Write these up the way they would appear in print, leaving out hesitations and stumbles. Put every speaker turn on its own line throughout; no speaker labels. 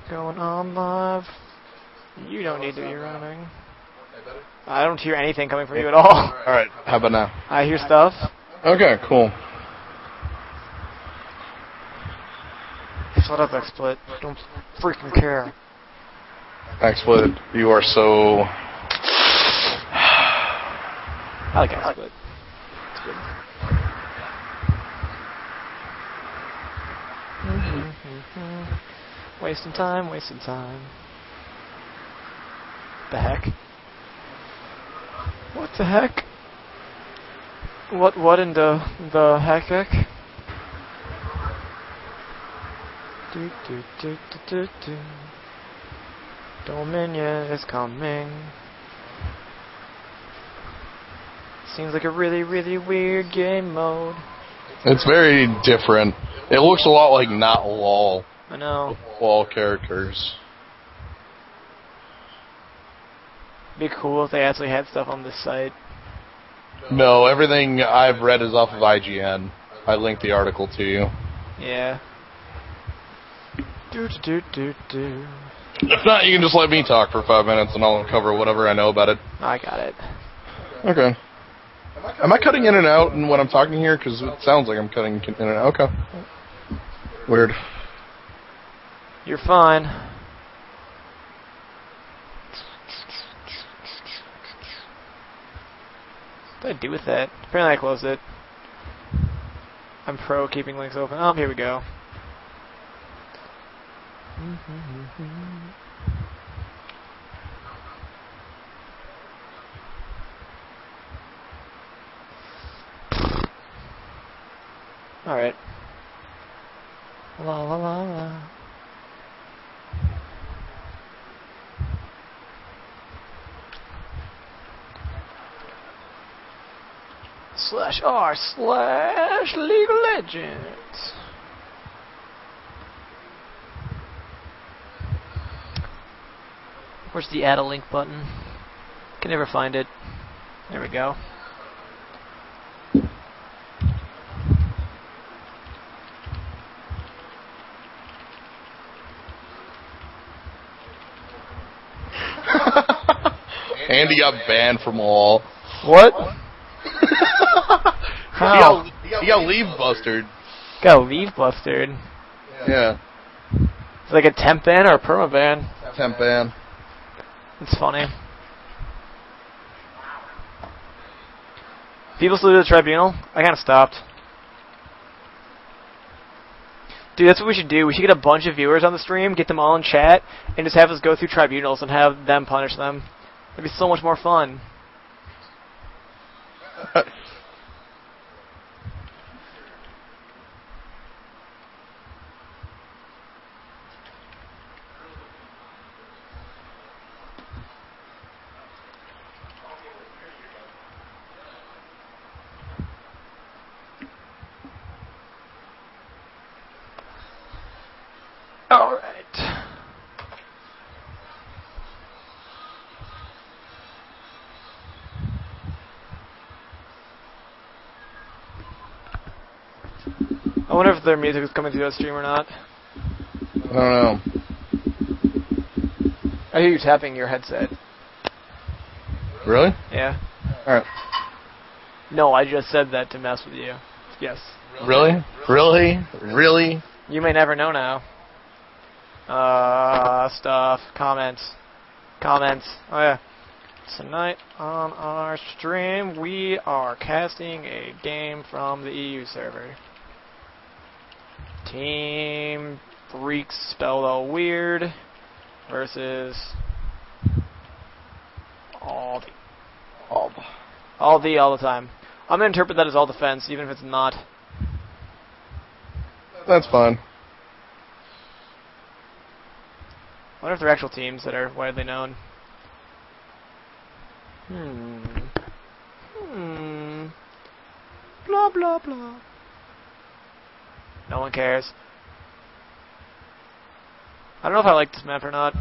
Going on live. You don't need to be running. I don't hear anything coming from you at all.
Alright, how about now?
I hear stuff.
Okay, cool.
Shut up, XSplit. Don't freaking care.
XSplit, you are so...
I like XSplit. It's good. Wasting time, wasting time. The heck? What the heck? What in the heck? Do do do do do do. Dominion is coming. Seems like a really, really weird game mode.
It's very different. It looks a lot like not LOL.
I know.
LOL characters.
Be cool if they actually had stuff on this site.
No, everything I've read is off of IGN. I linked the article to you.
Yeah. Do do do do.
If not, you can just let me talk for 5 minutes and I'll cover whatever I know about it.
I got it.
Okay. Am I cutting in and out when I'm talking here? Because it sounds like I'm cutting in and out. Okay. Weird.
You're fine. What did I do with that? Apparently I closed it. I'm pro keeping links open. Oh, here we go. Alright. La la la la. /r/League of Legends. Where's the add a link button? Can never find it. There we go.
Andy got banned from LOL.
What? How?
He got leave bustered.
Got leave busted.
Yeah.
It's like a temp ban or a perma ban.
Temp ban.
It's funny. People still do the tribunal? I kind of stopped. Dude, that's what we should do. We should get a bunch of viewers on the stream, get them all in chat, and just have us go through tribunals and have them punish them. It'd be so much more fun. Alright. I wonder if their music is coming through that stream or not.
I don't know.
I hear you tapping your headset.
Really?
Yeah.
Alright.
No, I just said that to mess with you. Yes.
Really? Really? Really?
You may never know now. Stuff. Comments. Comments. Oh, yeah. Tonight on our stream, we are casting a game from the EU server. Team Freaks spelled all weird versus all the time. I'm gonna interpret that as all defense, even if it's not.
That's fine.
I wonder if they're actual teams that are widely known. Blah blah blah. No one cares. I don't know if I like this map or not.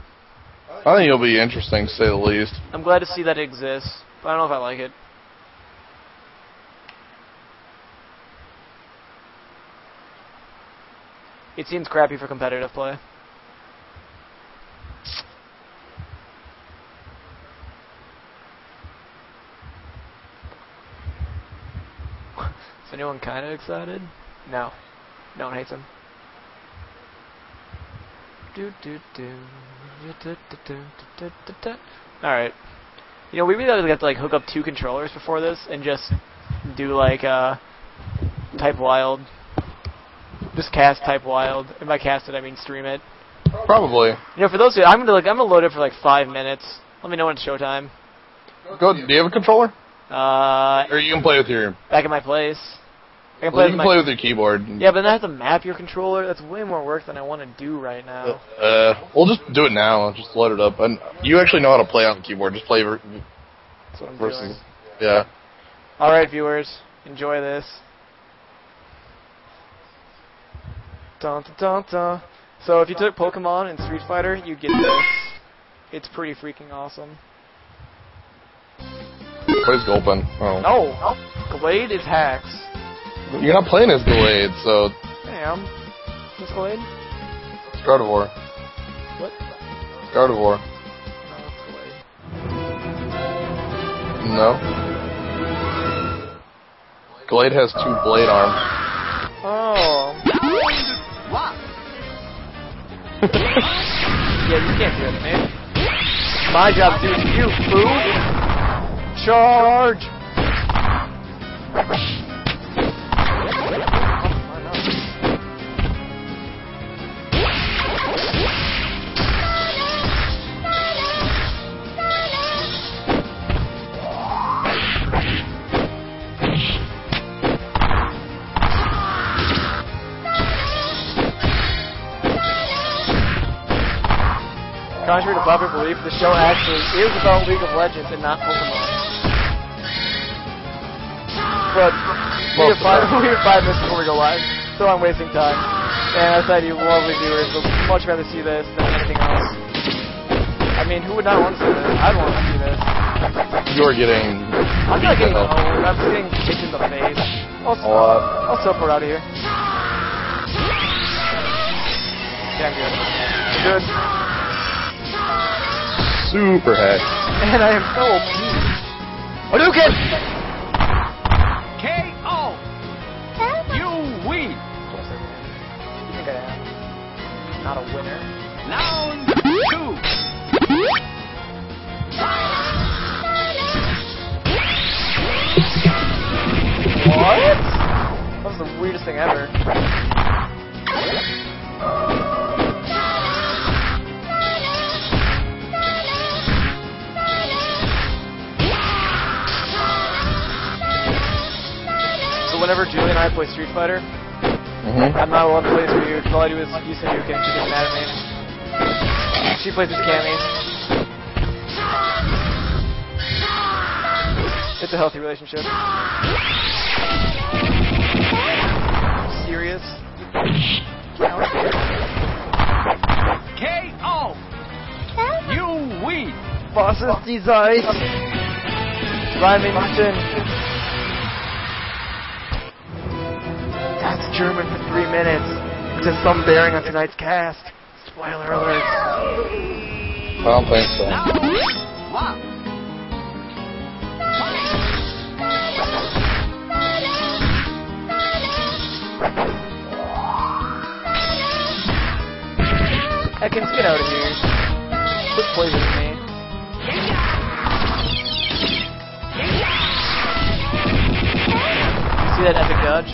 I think it'll be interesting, to say the least.
I'm glad to see that it exists, but I don't know if I like it. It seems crappy for competitive play. Anyone kind of excited? No. No one hates him. Alright. You know, we really have to like hook up 2 controllers before this and just do like Type Wild. Just cast Type Wild. And by cast it I mean stream it.
Probably.
You know, for those who I'm gonna load it for like 5 minutes. Let me know when it's showtime.
Go. Do you have a controller?
Or
you can play with your...
Back at my place. I can
you can play with your keyboard.
Yeah, but then I have to map your controller. That's way more work than I want to do right now.
We'll just do it now. Just load it up. And you actually know how to play on the keyboard. Just play
That's what I'm doing.
Yeah.
Alright, viewers. Enjoy this. Dun, dun, dun, dun. So if you took Pokemon in Street Fighter, you get this. It's pretty freaking awesome.
Where's Gulpin? Oh.
No! Glade is hacks.
You're not playing as Glade, so...
I am. What's Glade?
Gardevoir.
What?
Gardevoir.
No, it's Glade.
No. Glade has 2 blade arms.
Oh. Yeah, you can't do it, man. My job to do it to you, fool! Charge! Contrary to popular belief, the show actually is about League of Legends and not Pokemon. But we have 5 minutes before we go live, so I'm wasting time. And I thought you lovely viewers would much rather see this than anything else. I mean, who would not want to see this? I'd want to see this.
You're getting...
I'm not getting old. I'm just getting kicked in the face. I'll teleport out of here. Yeah, I'm good. Good.
Super hack.
And I am so OP. Hadouken!
KO! You win!
You think I am? Not a winner.
Round 2!
What? That was the weirdest thing ever. Whenever Julie and I play Street Fighter, I'm not allowed to play as Ryu, because all I do is use Hadouken, she gets mad at me. She plays as Cammy. It's a healthy relationship. Serious?
KO! You win!
Was ist die Zeit? 2 Minuten. That's German for 3 minutes. Which has some bearing on tonight's cast. Spoiler alert.
I don't think so.
Ekans, get out of here. Quit poisoning me. See that epic dodge?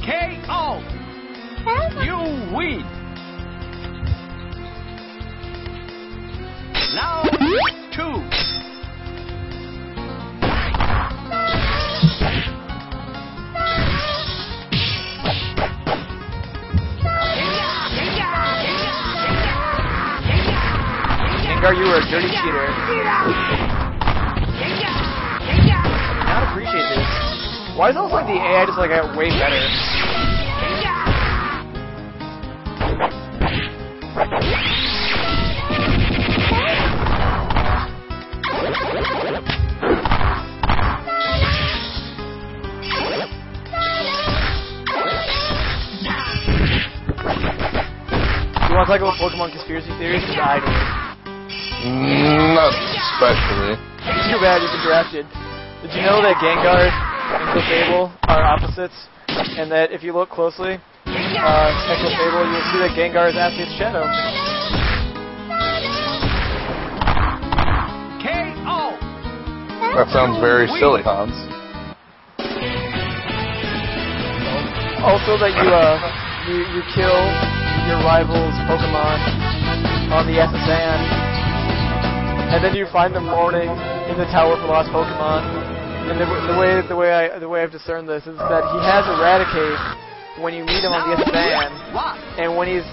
KO! You win! Round 2!
You were a dirty cheater. I don't appreciate this. Why does it look like the AI just like got way better? You want to talk about Pokemon conspiracy theories? Because I do.
Not especially.
Too bad you've been drafted. Did you know that Gengar and Clefable are opposites? And that if you look closely at Clefable, you'll see that Gengar is actually its shadow.
K.O.
That sounds very silly, Hans.
Also that you kill your rival's Pokemon on the SSN, and then you find them mourning in the Tower for Lost Pokemon. And the way I've discerned this is that he has Eradicate when you meet him on the SSN, and when he's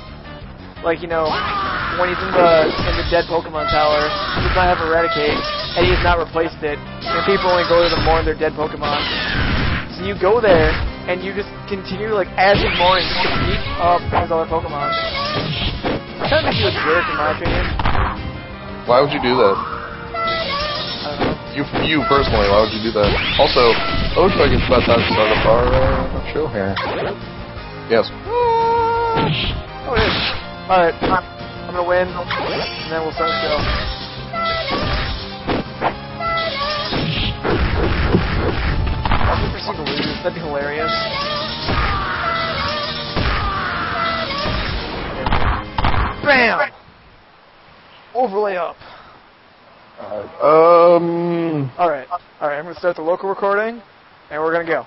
when he's in the dead Pokemon Tower, he does not have Eradicate, and he has not replaced it. And people only go there to mourn their dead Pokemon. So you go there, and you just continue, as he's mourning, just to beat up his other Pokemon. It kind of makes you a jerk, in my opinion.
Why would you do that?
I don't know.
You personally, why would you do that? Also, it looks like it's about time to start up our show here. Yes.
Oh, it is. Alright, I'm gonna win, and then we'll start the show. I'll proceed to lose. That'd be hilarious. Bam! Overlay up. Alright, I'm gonna start the local recording, and we're gonna go.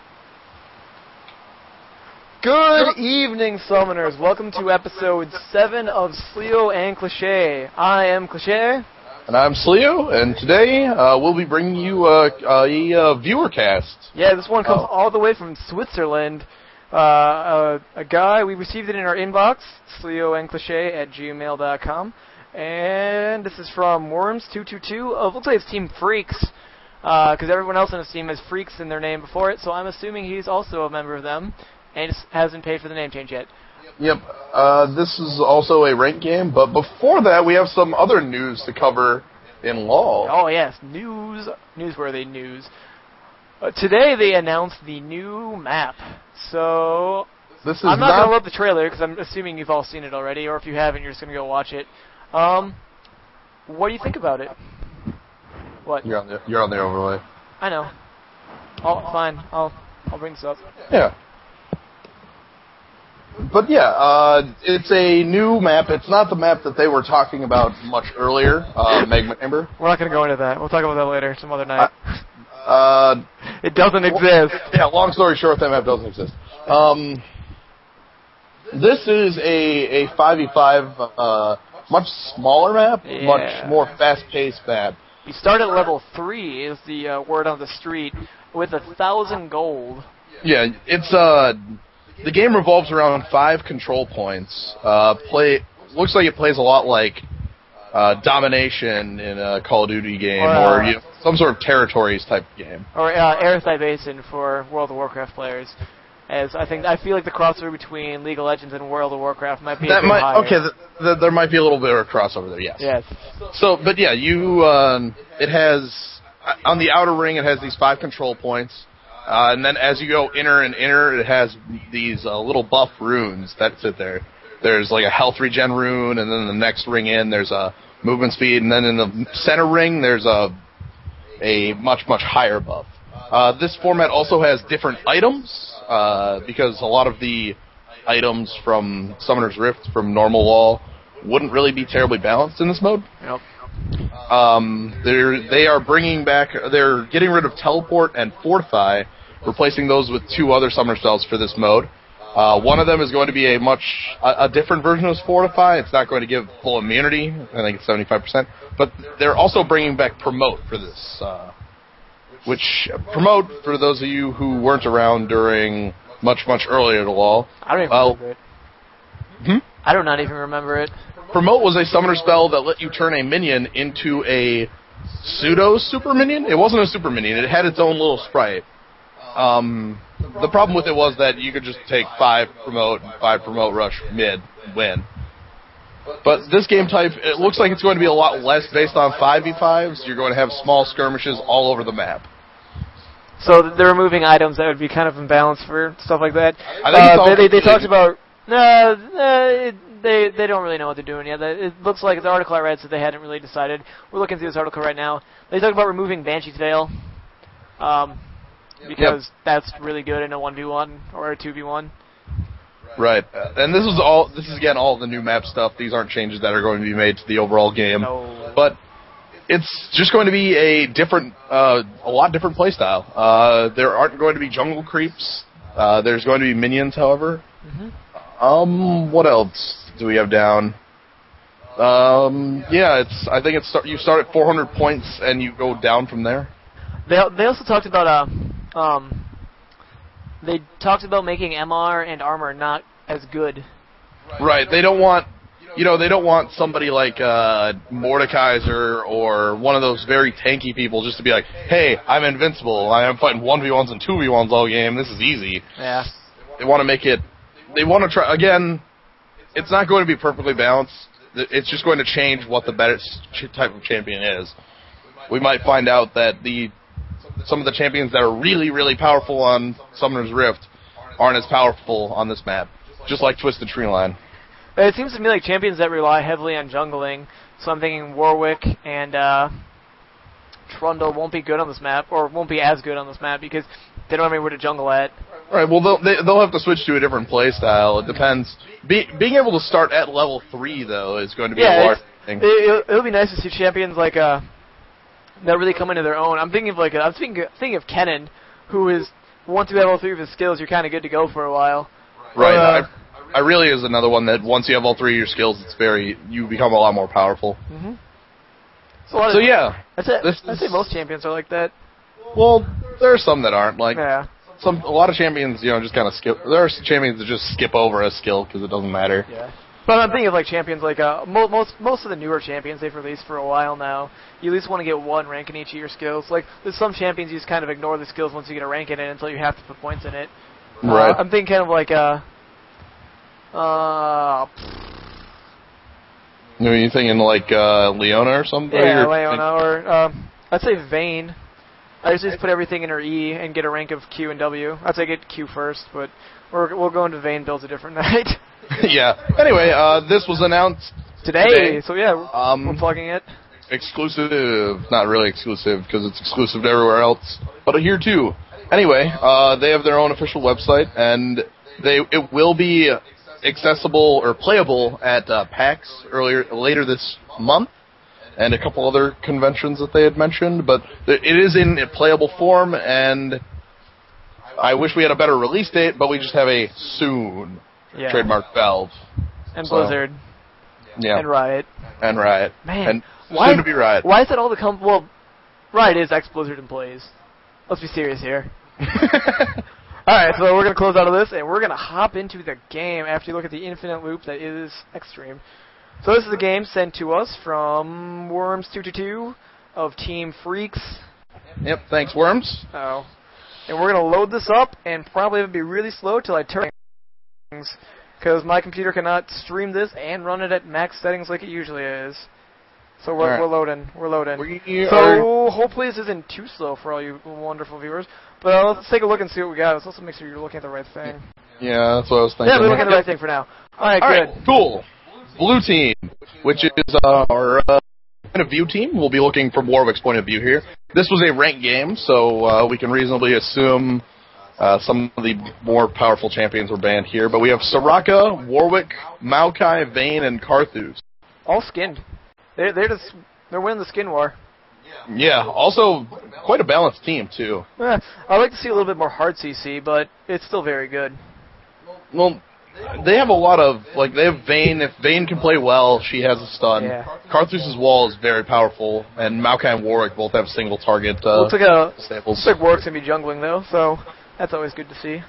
Good evening, Summoners. Welcome to episode 7 of Sleo and Cliché. I am Cliché.
And I'm Sleo, and today we'll be bringing you a viewer cast.
Yeah, this one comes all the way from Switzerland. A guy, we received it in our inbox, sleoandcliche@gmail.com. And this is from Worms222. Looks like it's Team Freaks, because everyone else on his team has Freaks in their name before it, so I'm assuming he's also a member of them, and just hasn't paid for the name change yet.
Yep, this is also a ranked game, but before that, we have some other news to cover in LoL.
Oh yes, newsworthy news. Today they announced the new map, so I'm not going to load the trailer, because I'm assuming you've all seen it already, or if you haven't, you're just going to go watch it. What do you think about it? What?
You're on the overlay.
I know. Oh, fine. I'll bring this up.
Yeah. But yeah, it's a new map. It's not the map that they were talking about much earlier, Magma Chamber.
We're not going to go into that. We'll talk about that later, some other night. It doesn't exist.
Yeah, long story short, that map doesn't exist. This is a 5v5, much smaller map, much more fast-paced map.
You start at level 3, is the word on the street, with 1,000 gold.
Yeah, it's the game revolves around 5 control points. Looks like it plays a lot like Domination in a Call of Duty game, or some sort of territories type game. Or
Aerithite Basin for World of Warcraft players. As I feel like the crossover between League of Legends and World of Warcraft might be a bit higher.
Okay, there might be a little bit of a crossover there, yes.
Yes.
So, but yeah, it has, on the outer ring, it has these 5 control points, and then as you go inner and inner, it has these little buff runes that sit there. There's like a health regen rune, and then the next ring in, there's a movement speed, and then in the center ring, there's a much, much higher buff. This format also has different items, because a lot of the items from Summoner's Rift from normal LoL wouldn't really be terribly balanced in this mode.
Yep.
They're getting rid of Teleport and Fortify, replacing those with 2 other Summoner spells for this mode. One of them is going to be a different version of Fortify. It's not going to give full immunity. I think it's 75%. But they're also bringing back Promote for this, which Promote, for those of you who weren't around during much, much earlier to LoL.
I don't even remember it. I do not even remember it.
Promote was a summoner spell that let you turn a minion into a pseudo-super minion. It wasn't a super minion. It had its own little sprite. The problem with it was that you could just take 5 promote rush mid, win. But this game type, it looks like it's going to be a lot less based on 5v5s. You're going to have small skirmishes all over the map.
So they're removing items that would be kind of imbalanced for stuff like that.
I think
they talked about they don't really know what they're doing yet. It looks like the article I read said they hadn't really decided. We're looking through this article right now. They talk about removing Banshee's Veil, because that's really good in a 1v1 or a 2v1.
Right, and this is again all the new map stuff. These aren't changes that are going to be made to the overall game,
No.
but it's just going to be a lot different playstyle. There aren't going to be jungle creeps. There's going to be minions, however.
Mm-hmm.
What else do we have down? I think you start at 400 points and you go down from there.
They also talked about making MR and armor not as good.
Right. They don't want somebody like Mordekaiser or one of those very tanky people just to be like, hey, I'm invincible. I am fighting 1v1s and 2v1s all game. This is easy.
Yeah.
They want to make it. They want to try again. It's not going to be perfectly balanced. It's just going to change what the better type of champion is. We might find out that some of the champions that are really, really powerful on Summoner's Rift aren't as powerful on this map, just like Twisted Treeline.
It seems to me like champions that rely heavily on jungling, so I'm thinking Warwick and Trundle won't be good on this map, or won't be as good on this map, because they don't have anywhere to jungle at.
Right, well, they'll have to switch to a different playstyle. It depends. Being able to start at level 3, though, is going to be a large thing.
It'll be nice to see champions like that really come into their own. I'm thinking of thinking of Kennen, who is, once you have all 3 of his skills, you're kind of good to go for a while.
Right, Irelia is another one that once you have all 3 of your skills, you become a lot more powerful.
Mm-hmm. I'd say most champions are like that.
Well, there are some that aren't.
Yeah.
A lot of champions, just kind of skip. There are champions that just skip over a skill because it doesn't matter.
Yeah. But I'm thinking of like champions like most of the newer champions they've released for a while now. You at least want to get 1 rank in each of your skills. Like there's some champions you just kind of ignore the skills once you get a rank in it until you have to put points in it.
Right.
I'm thinking kind of like
you thinking like Leona or something?
Yeah, Leona or I'd say Vayne. I usually just put everything in her E and get a rank of Q and W. I'd say get Q first, but we'll go into Vayne builds a different night.
Yeah. Anyway, this was announced
today. So yeah, we're plugging it.
Exclusive, not really exclusive because it's exclusive to everywhere else, but here too. Anyway, they have their own official website, and it will be accessible or playable at PAX later this month, and a couple other conventions that they had mentioned, but it is in a playable form, and I wish we had a better release date, but we just have a soon.
Yeah.
Trademark Valve.
And Blizzard.
Yeah.
And Riot. Man.
And soon to be Riot.
Why is it all the well, Riot is ex-Blizzard employees. Let's be serious here. Alright, so we're going to close out of this, and we're going to hop into the game after you look at the infinite loop that is Extreme. So this is a game sent to us from Worms222 of Team Freaks.
Yep, thanks, Worms.
Oh. And we're going to load this up, and probably it'll be really slow till I turn things, because my computer cannot stream this and run it at max settings like it usually is. So we're loading. So hopefully this isn't too slow for all you wonderful viewers. But let's take a look and see what we got. Let's also make sure you're looking at the right thing.
Yeah, that's what I was thinking.
Yeah, we're looking at the right thing for now. Alright, good.
Cool. Blue team, which is our point of view team. We'll be looking from Warwick's point of view here. This was a ranked game, so we can reasonably assume some of the more powerful champions were banned here. But we have Soraka, Warwick, Maokai, Vayne, and Karthus.
All skinned. They're winning the skin war.
Yeah, also quite a balanced team, too.
I'd like to see a little bit more hard CC, but it's still very good.
Well, they have a lot of, they have Vayne. If Vayne can play well, she has a stun.
Yeah.
Karthus' wall is very powerful, and Maokai and Warwick both have single target
looks
staples.
Looks like Warwick's going to be jungling, though, so that's always good to see.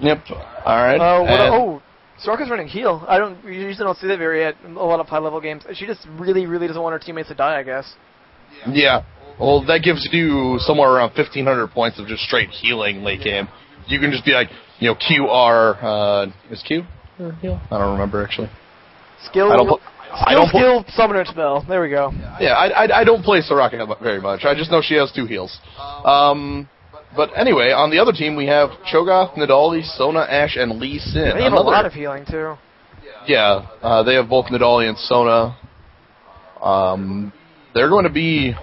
Yep. Alright.
Soraka's running heal. You usually don't see that very at a lot of high-level games. She just really, really doesn't want her teammates to die, I guess.
Yeah. Well, that gives you somewhere around 1,500 points of just straight healing late game. You can just be like, QR, is Q? Heal? I don't remember, actually.
Skill summoner spell. There we go.
Yeah, I don't play Soraka very much. I just know she has 2 heals. But anyway, on the other team, we have Cho'Gath, Nidali, Sona, Ashe, and Lee Sin.
They have a lot of healing, too.
Yeah, they have both Nidali and Sona. They're going to be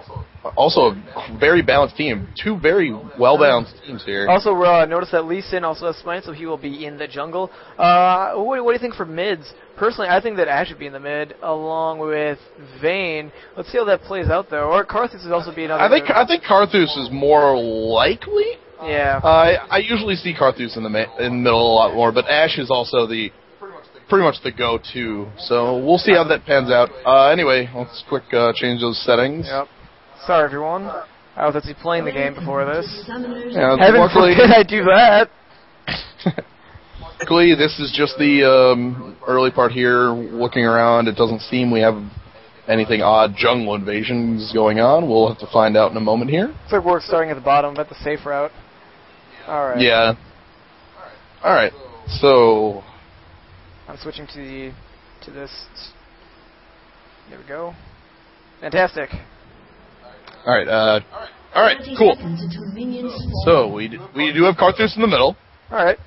also a very balanced team. Two very well-balanced teams here.
Also, notice that Lee Sin also has Smite, so he will be in the jungle. What do you think for mids? Personally, I think that Ash should be in the mid, along with Vayne. Let's see how that plays out, though. Or Karthus would also be another.
I think Karthus is more likely.
Yeah.
I usually see Karthus in the middle a lot more, but Ash is also pretty much the go-to. So we'll see how that pans out. Anyway, let's change those settings.
Yep. Sorry, everyone. I was actually playing the game before this.
Yeah,
Heaven forbid I do that.
Luckily, this is just the early part here. Looking around, it doesn't seem we have anything odd jungle invasions going on. We'll have to find out in a moment here.
Looks like we're starting at the bottom, but the safe route. Alright.
Yeah. Alright, so...
I'm switching to this. There we go. Fantastic.
Alright, cool. So, we do have Karthus in the middle.
Alright.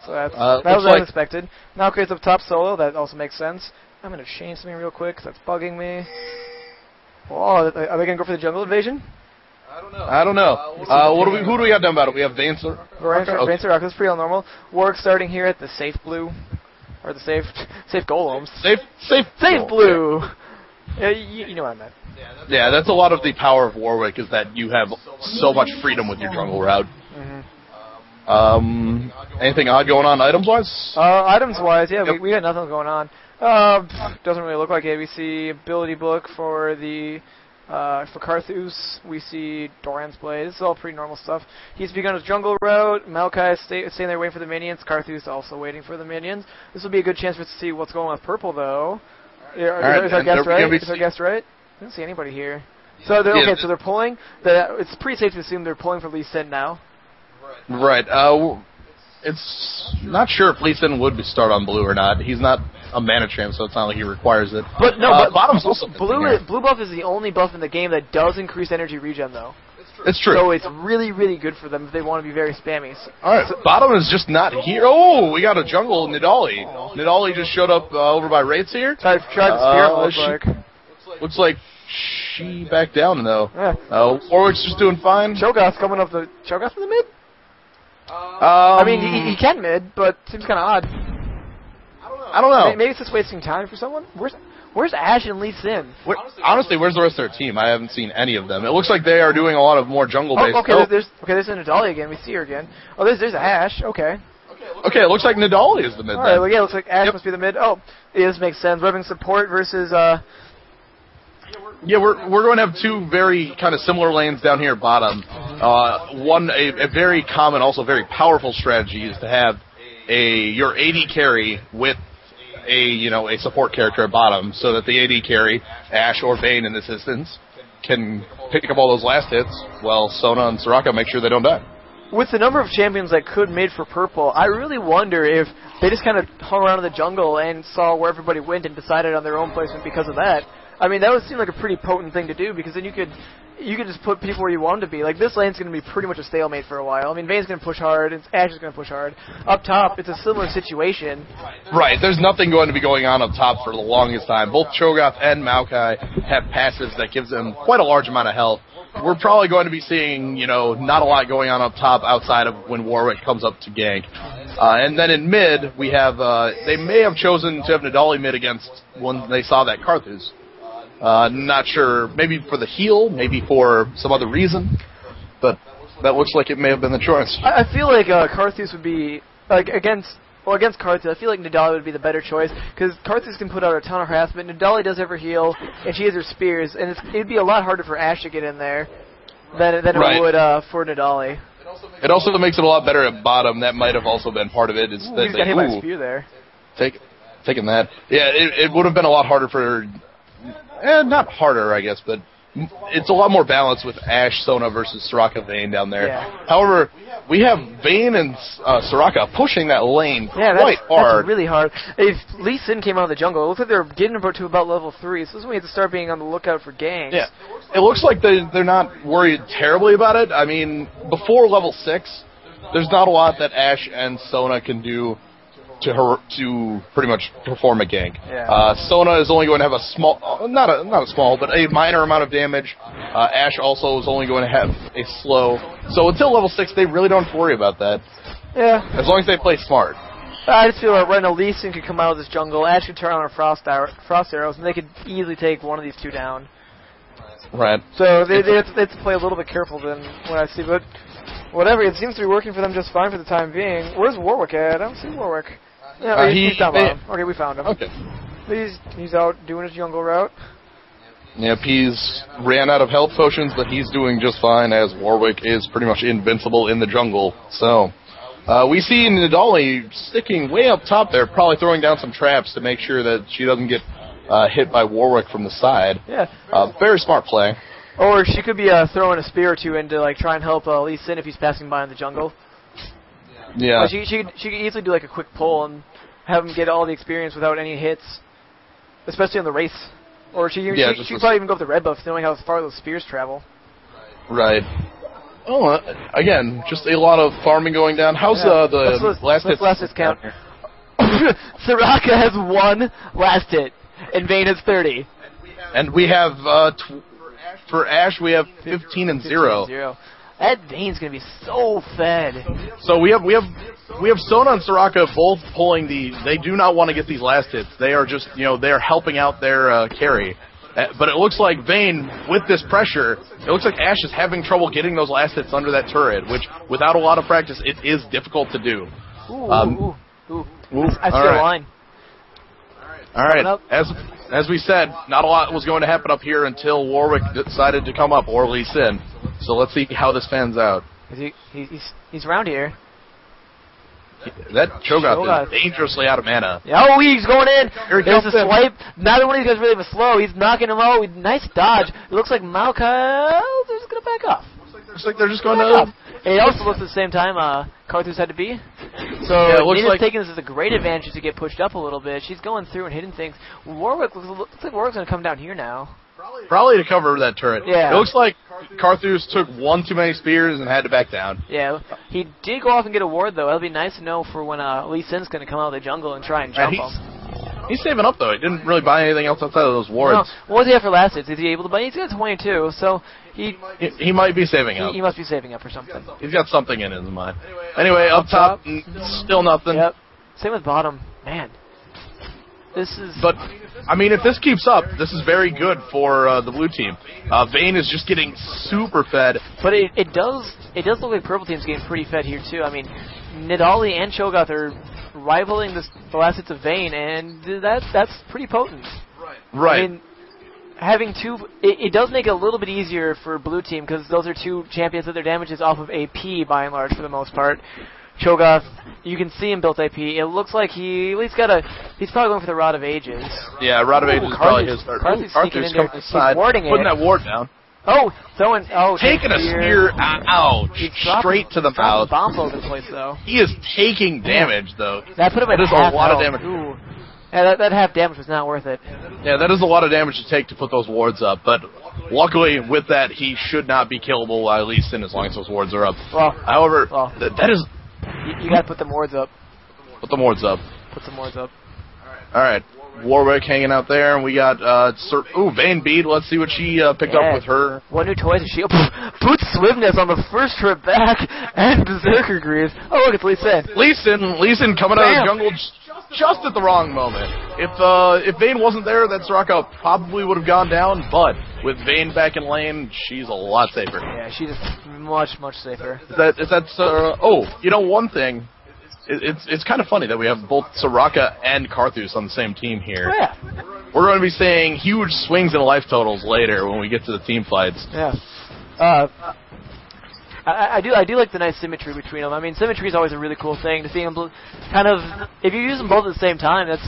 So that was
like
unexpected. Now Chris up top solo, that also makes sense. I'm going to change something real quick, because that's bugging me. Oh, are they going to go for the jungle invasion?
I don't know. Who do we have down battle? We have Vayne
Soraka, that's pretty normal. Warwick starting here at the safe blue. Or the safe golems. Safe blue! Yeah, you know what I meant.
Yeah, that's a lot of the power of Warwick, is that you have so much freedom with your jungle route. Anything odd going on items-wise?
Items-wise, yeah,
Yep.
we got nothing going on. Doesn't really look like it. We see ability book for for Karthus. We see Doran's Blade. This is all pretty normal stuff. He's begun his jungle route. Maokai is staying there waiting for the minions. Karthus also waiting for the minions. This will be a good chance for us to see what's going on with purple, though. Is our guess right? Is our guess right? I don't see anybody here. So they're pulling. It's pretty safe to assume they're pulling for Lee Sin now.
Right. It's not sure if Lee Sin would start on blue or not. He's not a mana champ, so it's not like he requires it.
But
bottom's also
blue buff is the only buff in the game that does increase energy regen, though.
It's true.
So it's really, really good for them if they want to be very spammy.
Alright, so bottom is just not here. Oh, we got a jungle Nidali. Nidali just showed up over by Wraiths here.
Tried to spear,
looks like she backed down, though.
Yeah.
Warwick's just doing fine.
Cho'Gath's coming up the... Cho'Gath in the mid? I mean, he can mid, but seems kind of odd.
I don't know.
Maybe it's just wasting time for someone? Where's Ash and Lee Sin?
Honestly, where's the rest of their team? I haven't seen any of them. It looks like they are doing a lot of more jungle-based...
There's Nidali again. We see her again. Oh, there's Ash. Okay.
Okay, it looks like Nidali is the mid.
Alright, well, yeah, it looks like Ash must be the mid. Oh, yeah, this makes sense. We're having support versus...
Yeah, we're going to have two very kind of similar lanes down here at bottom. A very common, also very powerful strategy is to have your AD carry with a support character at bottom, so that the AD carry, Ash or Vayne in this instance, can pick up all those last hits, while Sona and Soraka make sure they don't die.
With the number of champions that could mid for purple, I really wonder if they just kind of hung around in the jungle and saw where everybody went and decided on their own placement because of that. I mean, that would seem like a pretty potent thing to do, because then you could just put people where you want them to be. Like, this lane's going to be pretty much a stalemate for a while. I mean, Vayne's going to push hard, and Ash is going to push hard. Up top, it's a similar situation.
Right, there's nothing going to be going on up top for the longest time. Both Cho'Gath and Maokai have passives that gives them quite a large amount of health. We're probably going to be seeing, not a lot going on up top outside of when Warwick comes up to gank. And then in mid, we have, they may have chosen to have Nidali mid against when they saw that Karthus. Not sure, maybe for the heal, maybe for some other reason, but that looks like it may have been the choice.
I feel like Karthus would be, against Karthus, I feel like Nidali would be the better choice, because Karthus can put out a ton of harassment. Nidali does have her heal, and she has her spears, and it'd be a lot harder for Ash to get in there than it would for Nidali.
It also makes it a lot better at bottom. That might have also been part of it.
He's got hit by a spear there.
Taking that. Yeah, it would have been a lot harder for... not harder, I guess, but it's a lot more balanced with Ash, Sona versus Soraka, Vayne down there.
Yeah.
However, we have Vayne and Soraka pushing that lane quite hard.
That's really hard. If Lee Sin came out of the jungle, it looks like they're getting to about level 3, so this is when we have to start being on the lookout for ganks.
Yeah, it looks like they're not worried terribly about it. I mean, before level 6, there's not a lot that Ash and Sona can do to pretty much perform a gank.
Yeah.
Sona is only going to have a small, not a small, but a minor amount of damage. Ash also is only going to have a slow. So until level 6, they really don't have to worry about that.
Yeah.
As long as they play smart.
I just feel like when Lee Sin could come out of this jungle, Ash could turn on her frost arrows, and they could easily take one of these two down.
Right.
So they have to play a little bit careful than what I see, but whatever, it seems to be working for them just fine for the time being. Where's Warwick at? I don't see Warwick. Yeah, he's down bottom. Okay, we found him.
Okay.
He's out doing his jungle route.
Yep, he's ran out of health potions, but he's doing just fine, as Warwick is pretty much invincible in the jungle. So, we see Nidali sticking way up top there, probably throwing down some traps to make sure that she doesn't get hit by Warwick from the side.
Yeah.
Very smart play.
Or she could be throwing a spear or two in to try and help Lee Sin if he's passing by in the jungle.
Yeah.
She could easily do a quick pull and have him get all the experience without any hits, especially on the race. Or she could probably even go with the red buff, knowing how far those spears travel.
Right. Oh, again, just a lot of farming going down. How's the last hit
count? Soraka has 1 last hit, and Vayne has 30.
And we have for Ash we have 15 and 0.
That Vayne's gonna be so fed.
So we have Sona and Soraka both pulling they do not want to get these last hits. They are just they're helping out their carry. But it looks like Vayne, with this pressure, it looks like Ash is having trouble getting those last hits under that turret, which without a lot of practice it is difficult to do.
Ooh. I see a line.
All right. As we said, not a lot was going to happen up here until Warwick decided to come up, or Lee Sin. So let's see how this pans out.
He's around here.
That Cho'Gath is dangerously out of mana.
Oh, he's going in.
Here he
There's
comes
a swipe. Neither one of these guys really have a slow. He's knocking him out. Nice dodge. It looks like Maokai is going to back off.
Looks like they're just going to...
And it also looks at the same time Karthus had to be. So
yeah, it looks
Nina's
like
taking this as a great advantage to get pushed up a little bit. She's going through and hitting things. Warwick looks like Warwick's going to come down here now.
Probably to cover that turret.
Yeah.
It looks like Karthus took one too many spears and had to back down.
Yeah. He did go off and get a ward, though. That'll be nice to know for when Lee Sin's going to come out of the jungle and try and jump him.
He's saving up, though. He didn't really buy anything else outside of those wards.
No. What does he have for last hits? Is he able to buy? He's got 22, so
he might be saving up.
He must be saving up for something.
He's got something in his mind. Anyway, up top, still nothing.
Yep. Same with bottom. Man. This is...
But, I mean, if this keeps up, this is very good for the blue team. Vayne is just getting super fed.
But it does look like purple team's getting pretty fed here, too. I mean, Nidali and Cho'Gath are rivaling the last hits of Vayne, and that's pretty potent.
Right.
I mean, having two... It does make it a little bit easier for blue team, because those are two champions that their damage is off of AP, by and large, for the most part. Cho'Gath, you can see him built AP. It looks like he's probably going for the Rod of Ages.
Yeah, Rod of Ages is probably his start.
Karthus sneaking in there,
coming inside,
warding
putting
it.
that ward down.
Taking
a spear, ouch, straight to the mouth.
Bombs all over the place, though.
He is taking damage, though.
That put him at
half
half
a lot
health.
of damage.
Ooh. Yeah, that half damage was not worth it.
Yeah, that is a lot of damage to take to put those wards up, but luckily with that, he should not be killable by Lee Sin as long as those wards are up. However, that is...
You gotta put the wards up.
Put the wards up.
Put some wards up.
Alright, Warwick hanging out there, and we got, Vayne Bead. Let's see what she picked up with her.
What new toys is she... Put Swiftness on the first trip back, and Berserker Greaves. Oh, look, it's Lee Sin.
Lee Sin coming out of the jungle just at the wrong moment. If Vayne wasn't there, that Soraka probably would have gone down, but with Vayne back in lane, she's a lot safer.
Yeah, she's much, much safer.
One thing... It's kind of funny that we have both Soraka and Karthus on the same team here.
Oh, yeah.
We're going to be seeing huge swings in life totals later when we get to the team fights.
Yeah. I do like the nice symmetry between them. I mean, symmetry is always a really cool thing to see them kind of. If you use them both at the same time, that's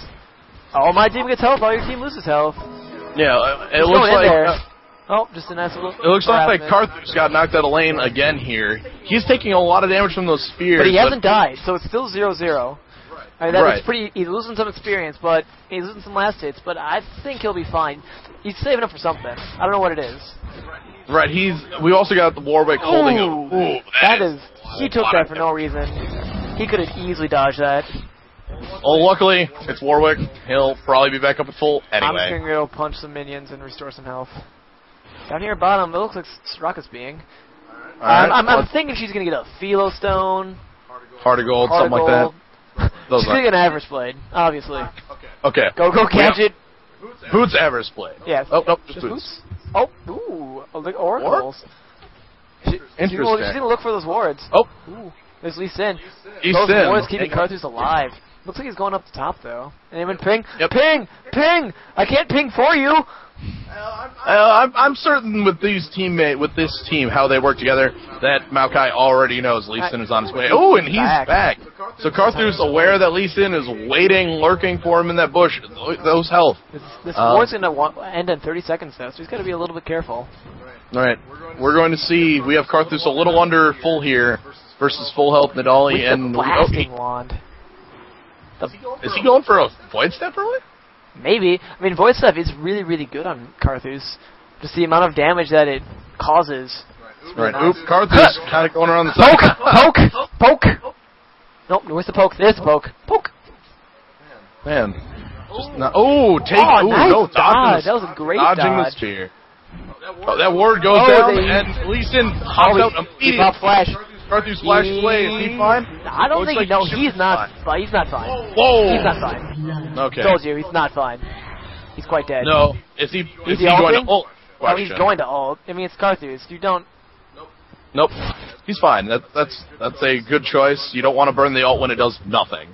all my team gets health, all your team loses health.
Yeah, it looks like.
Just a nice little...
It looks like Karthus got knocked out of lane again here. He's taking a lot of damage from those spears.
But he hasn't died, so it's still 0-0. I mean,
right.
He's losing some experience, but he's losing some last hits, but I think he'll be fine. He's saving up for something. I don't know what it is.
Right, we also got the Warwick holding him.
He took that for no reason. He could have easily dodged that.
Well, luckily, it's Warwick. He'll probably be back up at full
I'm just
anyway.
going to go punch some minions and restore some health. Down here bottom, it looks like Soraka's being. I'm thinking she's going to get a Philo Stone.
Heart of Gold, something like that.
She's going to get an Average Blade, obviously.
Okay.
Go catch it.
Boots Average Blade.
Yes.
Oh, no,
Just
Boots.
Oh, ooh. Oh, the oracles.
Interesting.
She's going to look for those wards.
Oh.
Ooh. There's Lee Sin.
Lee
Those
Sin.
wards keeping Carthus alive. Looks like he's going up the top, though. And even ping.
Yep.
Ping! Ping! I can't ping for you!
I'm certain with this team, how they work together, that Maokai already knows Lee Sin is on his way. Oh, and he's back. So Carthus aware that Lee Sin is waiting, lurking for him in that bush. Those health.
This ward's going to end in 30 seconds, though, so he's got to be a little bit careful.
All right. We're going to see. We have Carthus a little under full here versus full health Nidali.
With
And
the blasting wand.
Is he going for a Void Step early?
Maybe. I mean, Void Step is really, really good on Carthus. Just the amount of damage that it causes.
Right. Nice. Oop, Carthus kind of going around the side.
Poke! Nope, where's the poke? There's the poke. Poke!
Man. Just not, take
nice
no,
dodge. That was a great
dodging
dodge.
the spear. Oh, that ward goes down, and Lee Sin hops out immediately.
He popped flash.
Carthus flash play. Is he fine?
I don't think he's not fine. He's not fine.
Whoa!
He's not fine.
Okay.
Told you, he's not fine. He's quite dead.
No. Is he going to ult?
Oh, he's going to ult. I mean, it's Carthus. You don't...
Nope. He's fine. That's a good choice. You don't want to burn the ult when it does nothing.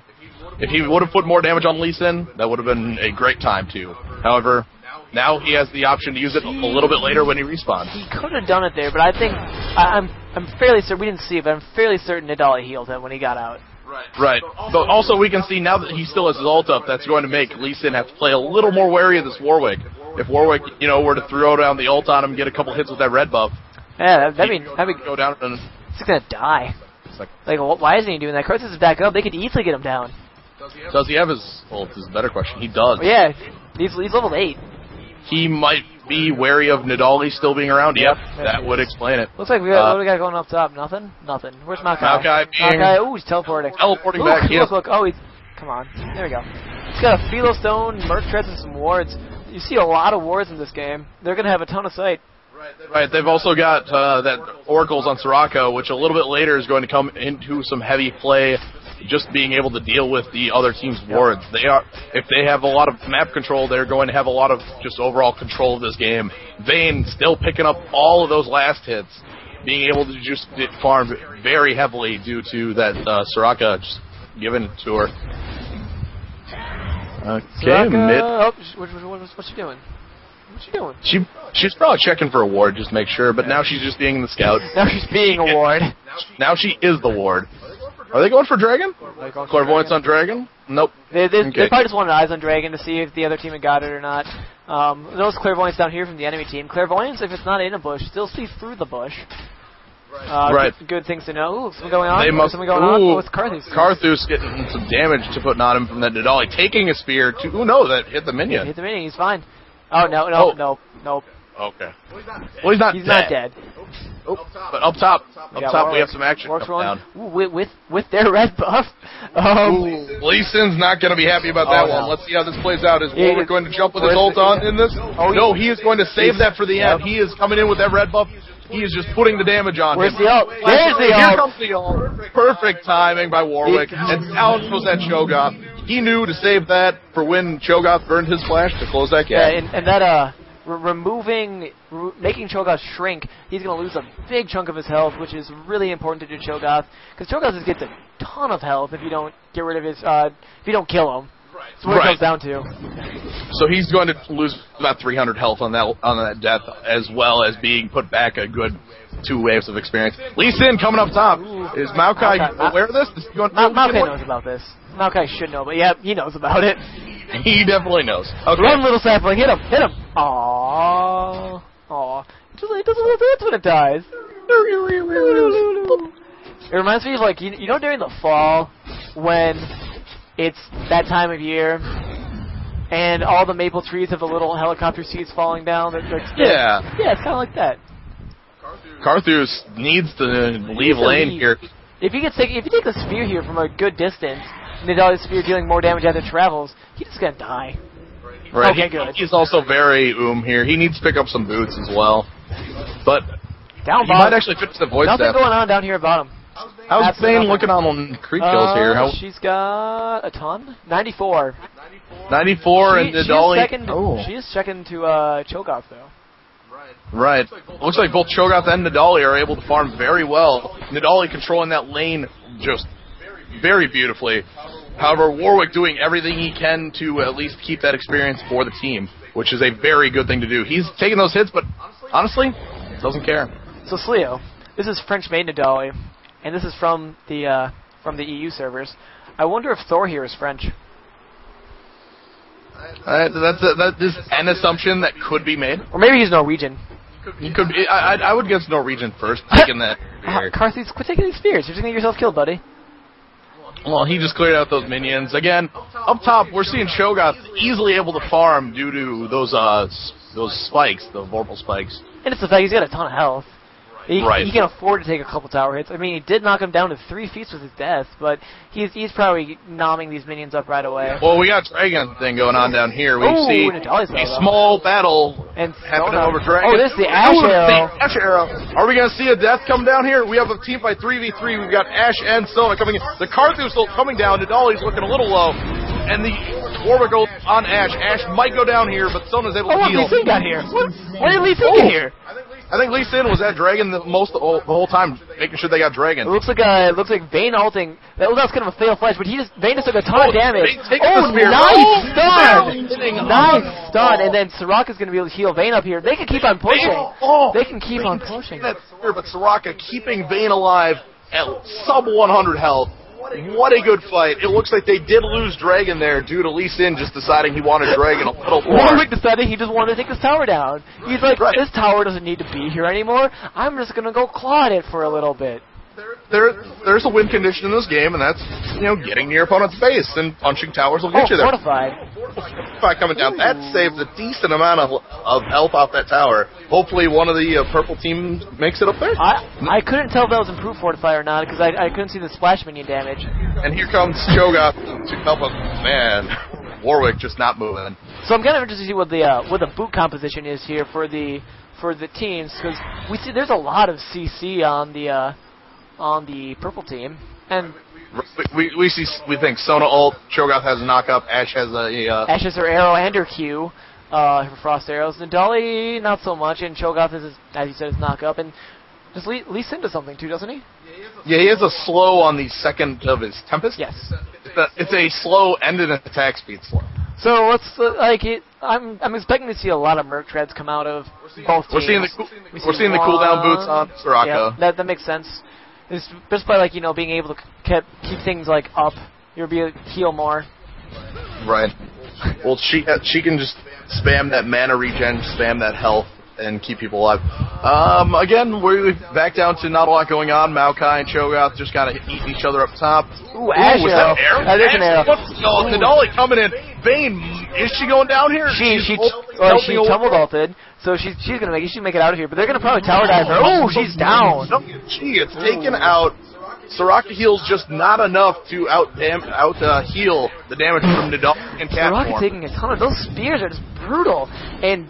If he would have put more damage on Lee Sin, that would have been a great time too. However, now he has the option to use it a little bit later when he respawns.
He could have done it there, but I think I'm fairly certain, we didn't see it, but I'm fairly certain Nidali healed him when he got out.
Right. But also we can see now that he still has his ult up, that's going to make Lee Sin have to play a little more wary of this Warwick. If Warwick, were to throw down the ult on him, get a couple hits with that red buff.
Yeah, that'd be
go down and
he's gonna die. Like, why isn't he doing that? Carthus is back up. They could easily get him down.
Does he have his ult? Is a better question. He does.
Oh, yeah, he's level 8.
He might be wary of Nidali still being around. Yep, that would explain it.
Looks like what do we got going up top? Nothing? Where's Maokai?
Maokai,
ooh, he's teleporting.
Teleporting back, yes.
Look. Oh, come on. There we go. He's got a Philo Stone, Merc Treads, and some wards. You see a lot of wards in this game. They're going to have a ton of sight.
Right, they've also got that Oracles on Soraka, which a little bit later is going to come into some heavy play, just being able to deal with the other team's wards. If they have a lot of map control, they're going to have a lot of just overall control of this game. Vayne still picking up all of those last hits, being able to just farm very heavily due to that Soraka just given to her. Okay,
Soraka, what's she doing? What's she doing?
She's probably checking for a ward just to make sure, but now she's just being the scout.
Now she's being a ward.
Now she is the ward. Are they going for Dragon? Clairvoyance on Dragon? Nope.
They probably just wanted eyes on Dragon to see if the other team had got it or not. Those Clairvoyance down here from the enemy team. Clairvoyance, if it's not in a bush, still see through the bush.
Right.
Good things to know. Ooh, something going on?
Something
going on? Oh, it's Carthus.
Carthus getting some damage to put on him from that Nidali. Taking a spear to... no, that hit the minion.
Hit the minion, he's fine. Oh, no.
Okay. Well, he's not
He's not dead.
Oh, but up top we have some action coming down.
Ooh, with their red buff.
Lee Sin's not going to be happy about that one. Let's see how this plays out. Is Warwick going to jump with his ult on in this? No, he is going to save that for the end. He is coming in with that red buff. He is just putting the damage on
Where's
him.
The ult? There's the ult.
Here comes the ult. Perfect timing by Warwick. And out goes that Cho'Gath. He knew to save that for when Cho'Gath burned his flash to close that gap.
Yeah, and that making Cho'Gath shrink, he's going to lose a big chunk of his health, which is really important to do Cho'Gath, because Cho'Gath gets a ton of health if you don't get rid of his, if you don't kill him. That's what it comes down to.
So he's going to lose about 300 health on that death, as well as being put back a good 2 waves of experience. Lee Sin coming up top. Is Maokai aware of this?
Maokai knows about this. Maokai should know, but yeah, he knows about it.
He definitely knows. Okay.
Run, little sapling, hit him! Aww. It does a little dance when it dies. It reminds me of, like, during the fall, when it's that time of year, and all the maple trees have the little helicopter seeds falling down.
Yeah,
it's kind of like that.
Carthus needs to leave lane here.
If you take the spear here from a good distance, Nidalee's spear dealing more damage as it travels. He's just gonna die.
Right.
Okay, good.
He's also very here. He needs to pick up some boots as well. But
Down
he
bottom.
might actually finish the void
Nothing
step.
going on down here at bottom.
How's
Absolutely
Bane looking on creep kills here?
She's got a ton. 94.
94 and Nidalee.
She is second to Cho'Gath though.
Right. Looks like both Cho'Gath and Nidalee are able to farm very well. Nidalee controlling that lane just very beautifully. However, Warwick doing everything he can to at least keep that experience for the team, which is a very good thing to do. He's taking those hits, but honestly, doesn't care.
So Sleo, this is French-made Nidalee, and this is from the EU servers. I wonder if Thor here is French.
That is an assumption that could be made.
Or maybe he's Norwegian.
He could be. I would guess Norwegian first, taking that.
Carthy, quit taking these spears. You're just going to get yourself killed, buddy.
Well, he just cleared out those minions. Again, up top, we're seeing Cho'Gath easily able to farm due to those spikes, the Vorpal spikes.
And it's the fact he's got a ton of health. He can afford to take a couple tower hits. I mean, he did knock him down to 3 feats with his death, but he's probably nomming these minions up right away.
Well, we got Dragon thing going on down here. We see a small battle happening over Dragon.
Oh, this is the Ash Arrow.
Ash Arrow. Are we going to see a death come down here? We have a team by 3v3. We've got Ash and Sona coming in. The Karthus coming down. Nidalee's looking a little low. And the Warwick goes on Ash. Ash might go down here, but Sona's able to heal.
Lee Sin got here. Why did Lee Sin get here?
I think Lee Sin was at Dragon the whole time, making sure they got Dragon.
It looks like Vayne ulting. That was kind of a fail flash, but Vayne just took a ton of damage. Nice stun! Nice stun, and then Soraka's going to be able to heal Vayne up here. They can keep on pushing. They can keep on pushing.
But Soraka keeping Vayne alive at sub 100 health. What a good fight. It looks like they did lose Dragon there due to Lee Sin just deciding he wanted Dragon a little more.
Warwick decided he just wanted to take this tower down. He's like, this tower doesn't need to be here anymore. I'm just going to go claw at it for a little bit.
There's a win condition in this game, and that's, getting near opponent's base, and punching towers will get you there.
Fortified.
Fortified coming down. That saves a decent amount of health off that tower. Hopefully one of the purple teams makes it up there.
I couldn't tell if that was improved Fortify or not, because I couldn't see the splash minion damage.
And here comes Cho'Gath to help us. Man, Warwick just not moving.
So I'm kind of interested to see what the boot composition is here for the teams, because we see there's a lot of CC on the purple team, and
we think Sona ult, Cho'Gath has a knock up, Ash has
Ash has her arrow and her Q, her frost arrows. Nidalee not so much, and Cho'Gath is, as you said, his knock up, and just Lee Sin does something too, doesn't he?
Yeah, he has a slow on the second of his Tempest.
Yes.
It's a slow and an attack speed slow.
So I'm expecting to see a lot of Merc treads come out of both teams.
We're seeing the cooldown boots on Soraka.
Yeah, that makes sense. It's just by being able to keep things up, you'll be able to heal more.
Right. Well, she can just spam that mana regen, spam that health, and keep people alive. Again, we're back down to not a lot going on. Maokai and Cho'Gath just kind of eating each other up top.
Ooh, Ash arrow.
That arrow?
That is an arrow.
Nidalee coming in. Vayne, is she going down here?
She tumbled ulted, so she's gonna make it. She can make it out of here, but they're gonna probably tower dive her. Oh, she's down.
It's taken out. Soraka heals just not enough to heal the damage from Nidalee and Cat
Soraka taking a ton of those spears are just brutal, and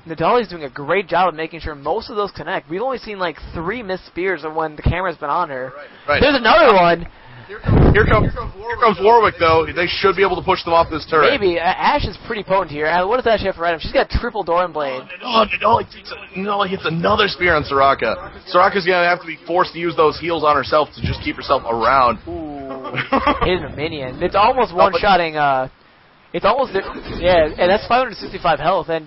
Nidalee's doing a great job of making sure most of those connect. We've only seen 3 missed spears when the camera's been on her.
Right.
There's another one.
Here comes Warwick, though. They should be able to push them off this turret.
Maybe. Ash is pretty potent here. What does Ash have for item? She's got triple Doran Blade.
Nidalee hits another spear on Soraka. Soraka's going to have to be forced to use those heals on herself to just keep herself around.
Ooh. Hitting a minion. It's almost one-shotting. It's almost... Yeah, and that's 565 health, and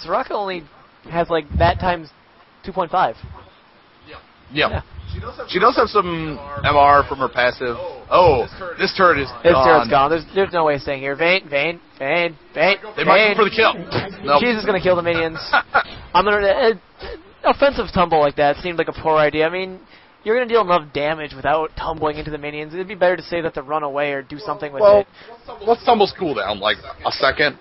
Soraka only has, that times 2.5. Yeah.
She does have some MR from her passive. Oh, this turret is gone.
This turret's gone. There's no way of staying here. Vayne.
They might go for the kill. Nope.
She's just going to kill the minions. Offensive tumble like that seemed like a poor idea. I mean, you're going to deal enough damage without tumbling into the minions. It'd be better to say that to run away or do something with it.
What's tumble's cooldown? A second?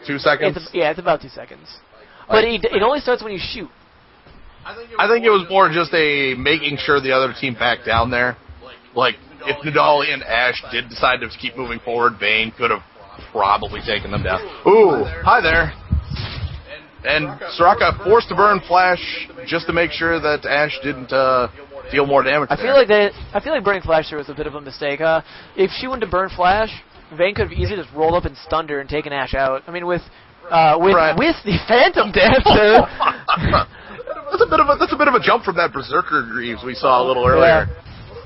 2 seconds?
It's about 2 seconds. But it only starts when you shoot. I
think it was more just making sure the other team backed down there. if Nidali and Ash did decide to keep moving forward, Vayne could have probably taken them down. Ooh, hi there. And Soraka forced to burn Flash just to make sure that Ash didn't deal more damage.
I feel like burning Flash there was a bit of a mistake. If she wouldn't have burned Flash, Vayne could have easily just rolled up and stunned her and taken Ash out. I mean, with the Phantom Dancer.
That's a bit of a jump from that Berserker Greaves we saw a little earlier. Yeah.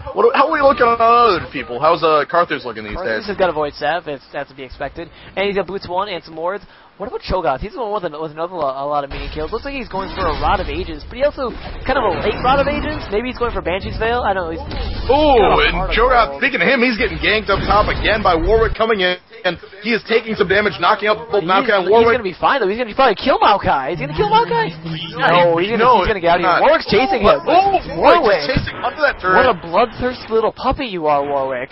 How are we looking on other people? How's Carthus looking these days?
Carthus has got a Void Staff. That's to be expected. And he's got Boots 1 and some wards. What about Cho'Gath? He's the one with a lot of minion kills. Looks like he's going for a Rod of Ages, but he also kind of a late Rod of Ages. Maybe he's going for Banshee's Veil. I don't know.
Ooh, and Cho'Gath, speaking of him, he's getting ganked up top again by Warwick coming in, and he is taking some damage, knocking out both Maokai and Warwick.
He's going to be fine, though. He's going to probably kill Maokai. He's going to kill Maokai? No, he's going to get out of here. Warwick's chasing him.
Oh, Warwick is chasing under that turret.
What a bloodthirsty little puppy you are, Warwick.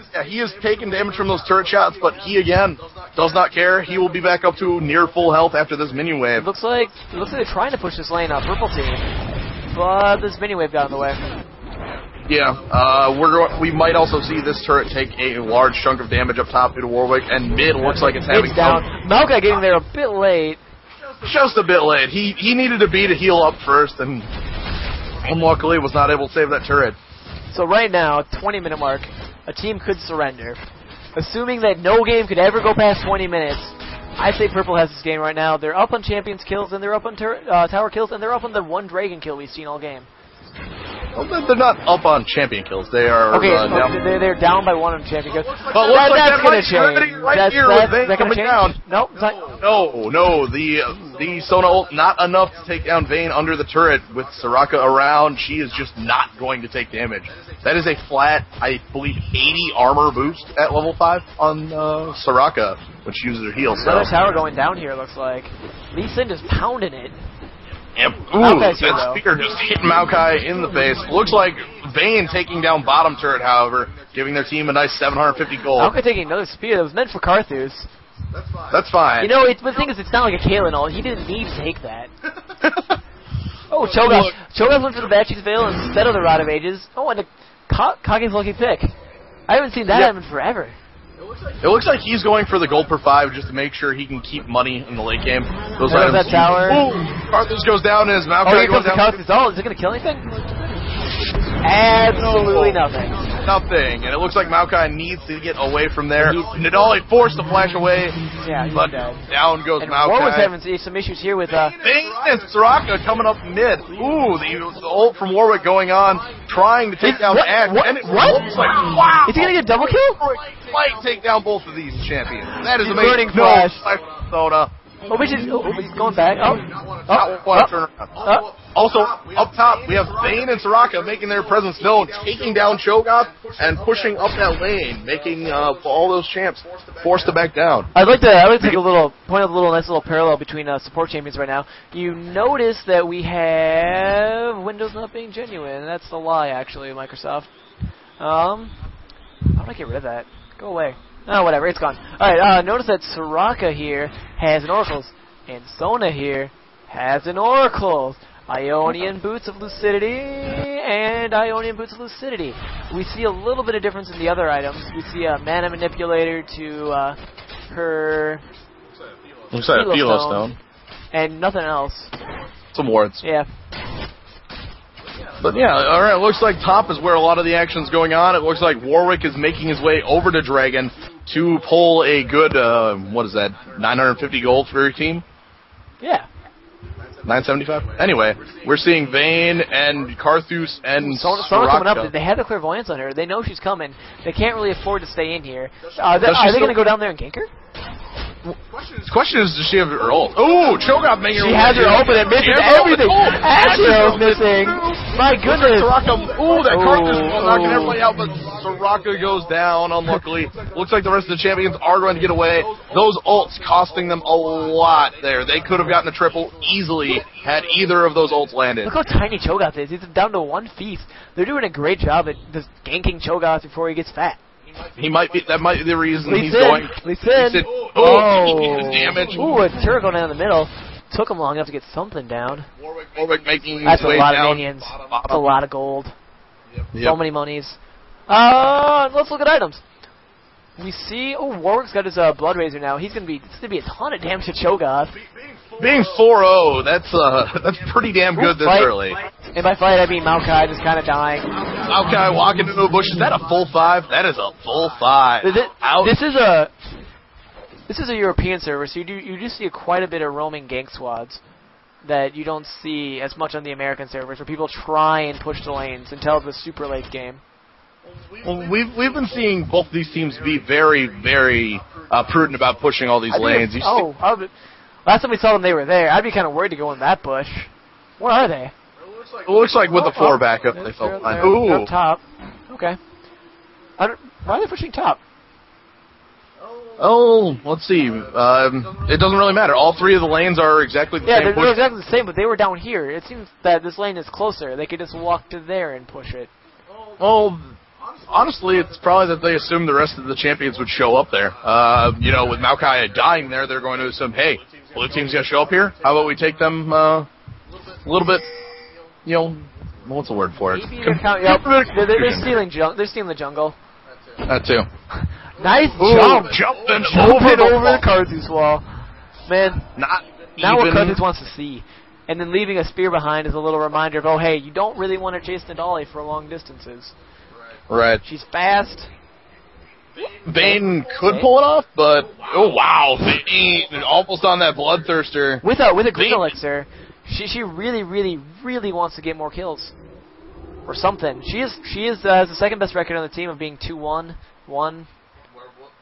Yeah, he is taking damage from those turret shots, but he, again, does not care. He will be back up to near full health after this minion wave.
It looks like they're trying to push this lane on purple team, but this minion wave got in the way.
Yeah, we might also see this turret take a large chunk of damage up top due to Warwick, and mid looks like it's having
down. Maokai getting there a bit late.
Just a bit late. He needed to be to heal up first, and unluckily was not able to save that turret.
So right now, 20-minute mark, a team could surrender. Assuming that no game could ever go past 20 minutes, I say Purple has this game right now. They're up on Champions kills, and they're up on Tower kills, and they're up on the one Dragon kill we've seen all game.
Well, they're not up on Champion kills. They are
down. They're down by one on Champion kills.
Well, that's going to change. Right here with Vayne coming down.
No,
the Sona ult not enough to take down Vayne under the turret with Soraka around. She is just not going to take damage. That is a flat, I believe, 80 armor boost at level 5 on Soraka when she uses her heal.
Another tower going down here, looks like. Lee Sin is pounding it.
Yep. Ooh, that spear just hit Maokai in the face. Looks like Vayne taking down bottom turret, however, giving their team a nice 750 gold.
Maokai taking another spear that was meant for Carthus.
That's fine.
You know, the thing is, it's not like a Kaelin ult. He didn't need to take that. Oh, Cho'Gath. Cho'Gath went for the Banshee's Veil instead of the Rod of Ages. Oh, and the Kage's lucky pick. I haven't seen that happen forever.
It looks like he's going for the gold per 5 just to make sure he can keep money in the late game. Those
items. That tower.
Ooh, Carthus goes down and his Maokai goes down.
Carthus ult. Is it going to kill anything? Absolutely nothing.
Nothing. And it looks like Maokai needs to get away from there. Nidali forced to flash away.
Yeah, he's
but
dead.
Down goes
and
Maokai.
Warwick's having some issues here with
Vayne and Soraka coming up mid. Ooh, the ult from Warwick going on, trying to take down Ash.
What?
And it looks like, wow!
Is he going to get double kill?
Might take down both of these champions. That is
he's
amazing.
Burning Flash.
Soda.
Oh, he's going back.
Also, up top, we have Vayne and Soraka making their presence known, taking down Cho'Gath and pushing up that lane, making all those champs forced to back down.
I'd like to take point out a nice little parallel between support champions right now. You notice that we have Windows not being genuine. That's the lie, actually, Microsoft. How do I get rid of that? Go away. Oh, whatever, it's gone. Alright, notice that Soraka here has an Oracles, and Sona here has an Oracles. Ionian Boots of Lucidity and Ionian Boots of Lucidity. We see a little bit of difference in the other items. We see a Mana Manipulator to her
Philo Stone.
And nothing else.
Some wards.
Yeah.
But yeah, alright, it looks like top is where a lot of the action's going on. It looks like Warwick is making his way over to Dragon to pull a good, 950 gold for your team?
Yeah.
975? Anyway, we're seeing Vayne and Carthus and
Sona coming up. They have the clairvoyance on her. They know she's coming. They can't really afford to stay in here. Are they going to go down there and gank her?
The question is, does she have her ult? Ooh, Cho'Gath making her
She has her ult, but it misses everything. Astro's missing. My goodness.
Ooh, that Carthus is knocking everybody out, but Soraka goes down, unluckily. Looks like the rest of the champions are going to get away. Those ults costing them a lot there. They could have gotten a triple easily had either of those ults landed.
Look how tiny Cho'Gath is. He's down to one feast. They're doing a great job at just ganking Cho'Gath before he gets fat.
That might be the reason he's going.
Lee Sin.
Damage.
Ooh, a turret going down the middle. Took him long enough to get something down.
Warwick making his
That's
way
a lot
down.
of minions. That's a lot of gold.
Yep.
So many monies. Let's look at items. We see, Warwick's got his Blood Razor now. It's gonna be a ton of damage to Cho'Gath.
Being 4-0, that's pretty damn good this early.
And by fight, I mean Maokai just kind of dying.
Maokai walking into a bush. Is that a full 5? That is a full 5.
This is a European server, so you do see quite a bit of roaming gank squads that you don't see as much on the American servers, where people try and push the lanes until the super late game.
Well, we've been seeing both these teams be very, very prudent about pushing all these lanes.
Last time we saw them, they were there. I'd be kind of worried to go in that bush. Where are they?
It looks like with the 4 backup, they felt fine. Ooh.
Up top. Okay. Why are they pushing top?
Oh, let's see. It doesn't really matter. All 3 of the lanes are exactly the same.
Yeah, they're exactly the same, but they were down here. It seems that this lane is closer. They could just walk to there and push it.
Well, honestly, it's probably that they assumed the rest of the champions would show up there. With Maokai dying there, they're going to assume, hey, blue team's going to show up here. How about we take them a little bit, what's the word for it?
They're stealing the jungle.
That too.
Nice jumping over the Karthus wall. Man, now what Karthus wants to see. And then leaving a spear behind is a little reminder of, hey, you don't really want to chase Nidali for long distances.
Right.
She's fast.
Vayne could pull it off, but wow, Vayne almost on that bloodthirster.
With a green elixir, she really, really, really wants to get more kills. Or something. She has the second best record on the team of being 2-1, 1.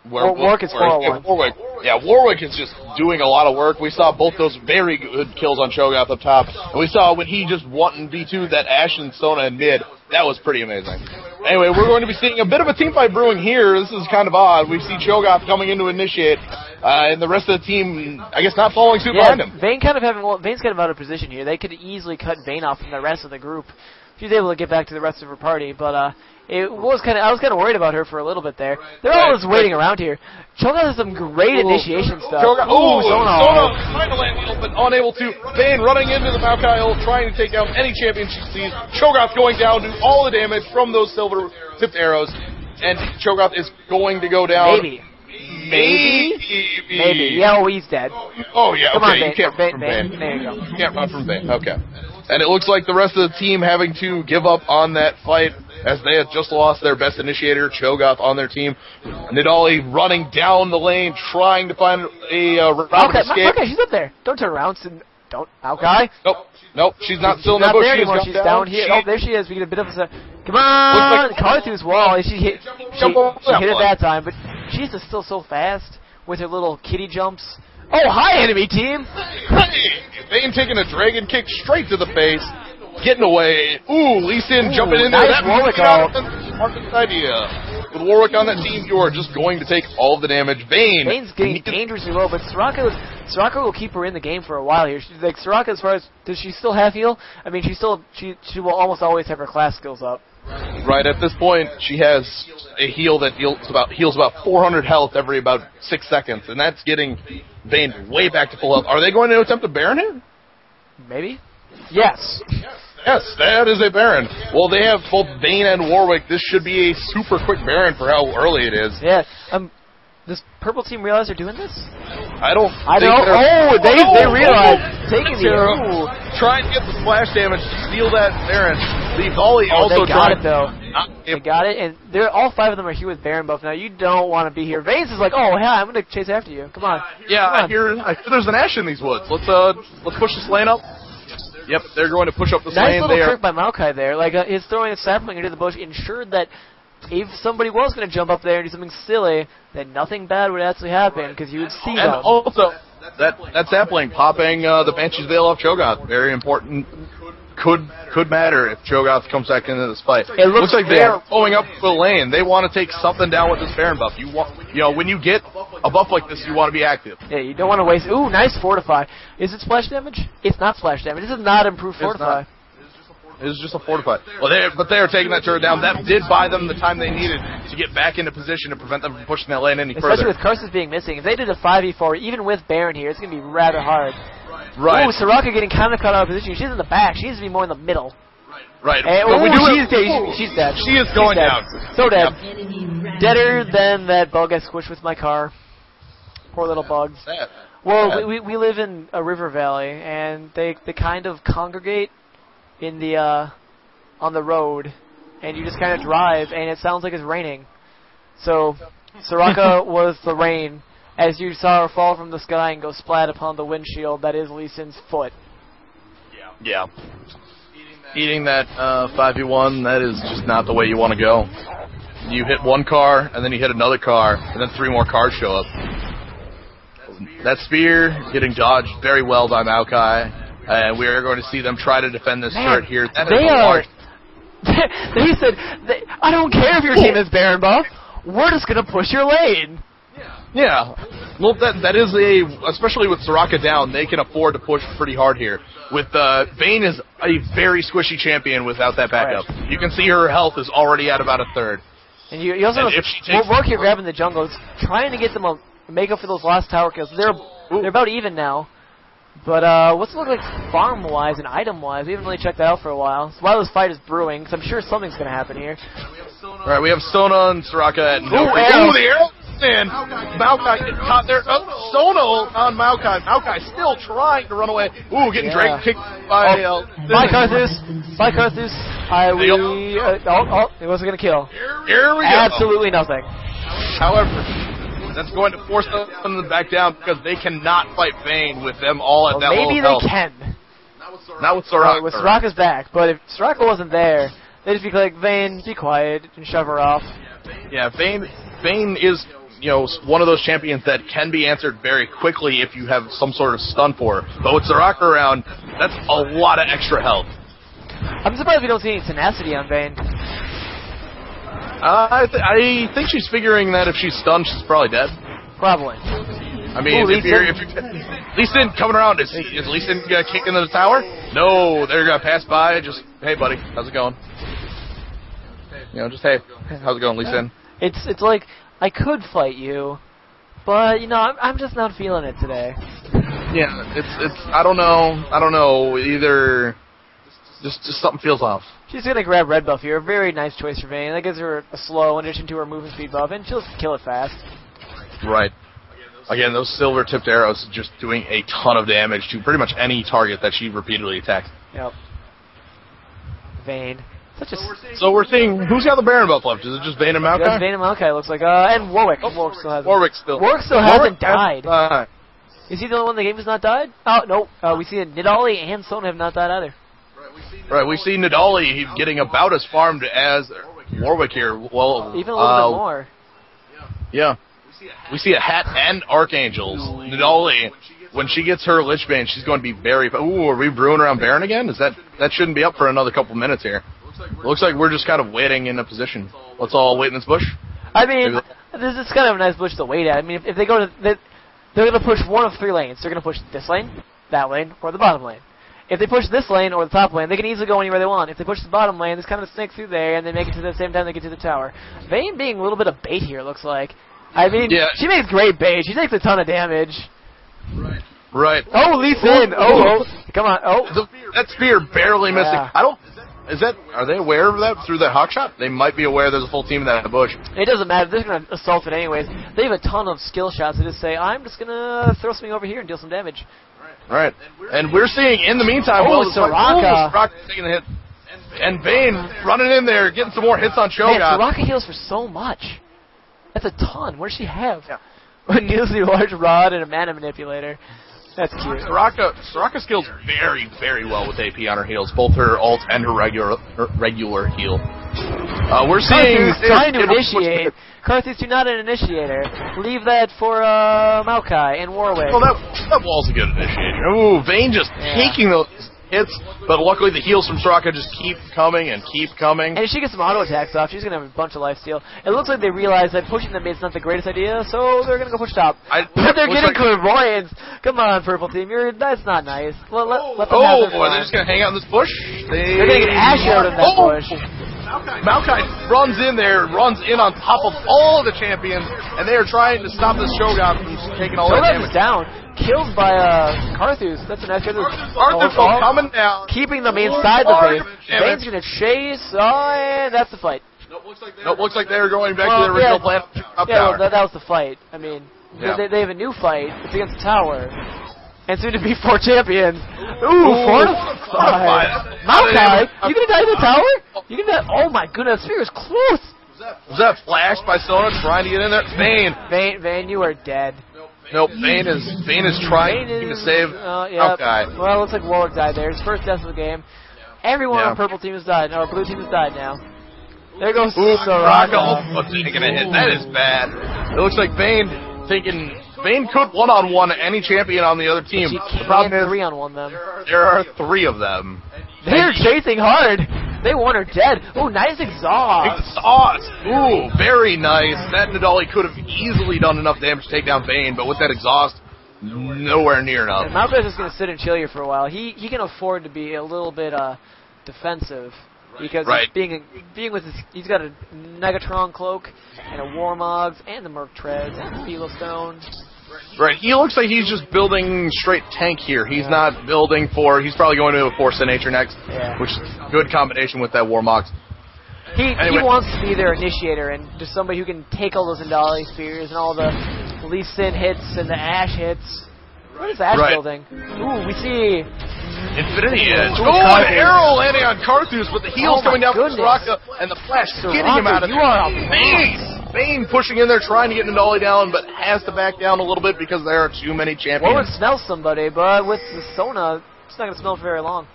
Warwick is 4-1.
Warwick is just doing a lot of work. We saw both those very good kills on Cho'Gath up top. And we saw when he just won V2 that Ashe and Sona in mid. That was pretty amazing. Anyway, we're going to be seeing a bit of a team fight brewing here. This is kind of odd. We see Cho'Gath coming in to initiate, and the rest of the team, I guess, not following suit behind him.
Vayne's kind of out of position here. They could easily cut Vayne off from the rest of the group. She's able to get back to the rest of her party, but I was kind of worried about her for a little bit there. They're always waiting around here. Cho'Gath has some great initiation stuff.
Sona trying to land the but unable to. Vayne running into the Maokai ult, trying to take down any champion she sees. Cho'Gath going down, do all the damage from those silver-tipped arrows, and Cho'Gath is going to go down. Maybe. Yeah,
he's dead.
Oh, yeah,
Come on,
you can't run from Vayne.
There you go.
You can't run from Vayne, okay. And it looks like the rest of the team having to give up on that fight as they had just lost their best initiator, Cho'Gath, on their team. Nidali running down the lane, trying to find a route of escape.
Okay, she's up there. Don't turn around. Don't. Maokai?
Nope, she's not still in the bush.
There anymore. She's down here. Oh, there she is. We get a bit of a... Come on! Karthus wall. She hit it that time, but she's just still so fast with her little kitty jumps. Oh, hi, enemy team!
Hey! Vayne taking a dragon kick straight to the face, getting away. Ooh, Lee Sin jumping in there.
Nice Warwick out.
Smartest idea. With Warwick on that team, you are just going to take all of the damage.
Vayne's getting dangerously low, but Soraka will keep her in the game for a while here. She's like Soraka, as far as does she still have heal? I mean, she will almost always have her class skills up.
Right, at this point, she has a heal that heals about 400 health every about 6 seconds, and that's getting Vayne way back to full health. Are they going to attempt a Baron here?
Maybe. Yes.
Yes, that is a Baron. Well, they have both Vayne and Warwick. This should be a super quick Baron for how early it is.
Yeah. Does purple team realize they're doing this?
I don't.
They realize taking the
trying to get the splash damage to steal that Baron. The volley also
they got it though. They got it, and all 5 of them are here with Baron buff. Now you don't want to be here. Vayne's is like, I'm gonna chase after you. Come on.
Yeah, I hear there's an Ashe in these woods. Let's push this lane up. Yep, they're going to push up this lane.
Nice little trick by Maokai there. Like his throwing a sapling into the bush ensured that if somebody was going to jump up there and do something silly, then nothing bad would actually happen because you would see them.
And also, that sapling popping the Banshee's Veil off Cho'Gath, very important. Could matter if Cho'Gath comes back into this fight. It looks like they are going up the lane. They want to take something down with this Baron buff. When you get a buff like this, you want to be active.
Yeah, you don't want to waste. Ooh, nice Fortify. Is it splash damage? It's not splash damage. This is not improved Fortify.
It was just a Fortify. Well, but they are taking that turret down. That did buy them the time they needed to get back into position to prevent them from pushing that lane any further.
Especially with Karthus being missing. If they did a 5v4, even with Baron here, it's going to be rather hard.
Right.
Ooh, Soraka getting kind of cut out of position. She's in the back. She needs to be more in the middle.
Right.
And,
But we do
she's dead. She's dead.
She is going
She's dead.
down.
So dead.
Yep.
Deader than that bug I squished with my car. Poor little bugs.
Sad.
Well,
Sad.
we live in a river valley, and they kind of congregate in the on the road, and you just kind of drive, and it sounds like it's raining. So, Soraka was the rain, as you saw her fall from the sky and go splat upon the windshield that is Lee Sin's foot.
Yeah. Eating that 5v1, that is just not the way you want to go. You hit one car, and then you hit another car, and then 3 more cars show up. That spear getting dodged very well by Maokai, and we are going to see them try to defend this turret here. That is a large...
They said, I don't care if your team is Baron buff, we're just going to push your lane.
Yeah. Well, that is especially with Soraka down, they can afford to push pretty hard here. With Vayne is a very squishy champion without that backup. Right. You can see her health is already at about a third.
And you also work here grabbing the jungles, trying to get them a make up for those last tower kills. They're about even now. But what's it look like farm-wise and item-wise? We haven't really checked that out for a while. So while this fight is brewing, because I'm sure something's going to happen here.
Alright, we have Sona and Soraka at no free. Ooh, the arrow! And Maokai gets caught there. Sona on Maokai. Maokai still trying to run away. Ooh, getting Drake kicked by...
By Karthus. By Karthus. It wasn't going to kill.
Here we go.
Absolutely nothing.
However, that's going to force them back down because they cannot fight Vayne with them all at that low health.
Maybe they can.
Not with Soraka.
With Soraka's back, but if Soraka wasn't there, they'd just be like, Vayne, be quiet, and shove her off.
Yeah, Vayne is, one of those champions that can be answered very quickly if you have some sort of stun for her. But with Soraka around, that's a lot of extra health.
I'm surprised we don't see any tenacity on Vayne.
I think she's figuring that if she's stunned, she's probably dead.
Probably.
I mean, if Lee Sin coming around, is Lee Sin gonna kick into the tower? No, they're gonna pass by. Just, hey, buddy, how's it going? Just hey, how's it going, Lee Sin?
It's like I could fight you, but I'm just not feeling it today.
Yeah, it's I don't know. Either just something feels off.
She's going to grab red buff here. A very nice choice for Vayne. That gives her a slow in addition to her movement speed buff, and she'll kill it fast.
Right. Again, those silver-tipped arrows just doing a ton of damage to pretty much any target that she repeatedly attacks.
Yep. Vayne.
So we're seeing... Who's got the Baron buff left? Is it just Vayne and Maokai?
Just Vayne and Maokai, looks like. And Warwick.
Warwick still
hasn't died. Is he the only one in the game who's not died? Oh, no. We see Nidali and Sona have not died either.
Right, we see Nidali getting about as farmed as Warwick here. Well,
even a little bit more.
Yeah. We see a hat and Archangels. Nidali, when she gets her Lichbane, she's going to be very... Ooh, are we brewing around Baron again? That shouldn't be up for another couple minutes here. Looks like we're just kind of waiting in a position. Let's all wait in this bush.
I mean, this is kind of a nice bush to wait at. I mean, if they go to... They're going to push one of 3 lanes. They're going to push this lane, that lane, or the bottom lane. If they push this lane or the top lane, they can easily go anywhere they want. If they push the bottom lane, just kind of snake through there and then make it to the same time they get to the tower. Vayne being a little bit of bait here, looks like. I mean, she makes great bait. She takes a ton of damage.
Right.
Oh, Lee Sin. Oh, come on. Oh.
That spear barely missing.
Yeah.
Are they aware of that through that hawk shot? They might be aware there's a full team in that bush.
It doesn't matter. They're going to assault it anyways. They have a ton of skill shots. They just say, I'm just going to throw something over here and deal some damage.
Right. And we're seeing, in the meantime,
Soraka
taking the hit. And Vayne running in there, getting some more hits on Shogun.
Man, Soraka heals for so much. That's a ton. What does she have? Yeah. A needlessly large rod and a mana manipulator. That's cute.
Soraka skills very, very well with AP on her heals, both her ult and her regular heal. We're seeing...
trying to initiate. Karthus, you're not an initiator. Leave that for Maokai and Warwick.
Well, that wall's a good initiator. Ooh, Vayne just taking those hits, but luckily the heals from Soraka just keep coming and keep coming.
And if she gets some auto attacks off, she's going to have a bunch of lifesteal. It looks like they realize that pushing the mid's not the greatest idea, so they're going to go push top. But they're getting clairvoyance. Come on, Purple Team. That's not nice. Let them have their fun.
Are they just going to hang out in this bush?
They're going to get Ash out of that bush.
Maokai runs in there, runs in on top of all of the champions, and they are trying to stop this Shogun from taking all that
Shogun's
damage.
down. Killed by Carthus. That's a nice hit.
Arthur's coming down.
Keeping them inside the base. Bane's going to chase. Oh, and that's the fight.
Nope, looks like they're going back to their original plan.
Well, that was the fight. I mean,
Yeah.
they have a new fight. It's against the tower. And soon to be 4 champions. Ooh, fortified. Maokai, you gonna die in the tower? You gonna die? Oh my goodness, Sphere is close.
Was that flash by Sona trying to get in there?
Vayne, you are dead.
Nope, Vayne is trying to save Maokai.
Well, it looks like Warwick died there. His first death of the game. Everyone on purple team has died. No, blue team has died now. There goes Soraka.
Taking a hit. That is bad. It looks like Vayne thinking Vayne could one-on-one any champion on the other team.
She
The problem
can't
is
3-on-1 them.
there are 3 of them.
They're chasing hard. They want her dead. Oh, nice exhaust.
Exhaust! Ooh, very nice. That Nadali could have easily done enough damage to take down Vayne, but with that exhaust, nowhere near enough.
And Maokai's just going to sit and chill here for a while. He can afford to be a little bit defensive. Because being with his, he's got a Negatron cloak and a Warmogs and the Merc Treads and the Philo Stone.
Right, he looks like he's just building straight tank here. He's not building for. He's probably going to a Force of Nature next, which is a good combination with that Warmogs.
He wants to be their initiator and just somebody who can take all those Indali spears and all the Lee Sin hits and the Ash hits. What is Ash building? Ooh, we see
Infinity Edge. Oh, an arrow landing on Carthus, but the heel's coming down from Soraka, and the flash getting him out of there. Vayne pushing in there, trying to get Nadali down, but has to back down a little bit because there are too many champions.
Well, it smells somebody, but with the Sona, it's not going to smell for very long.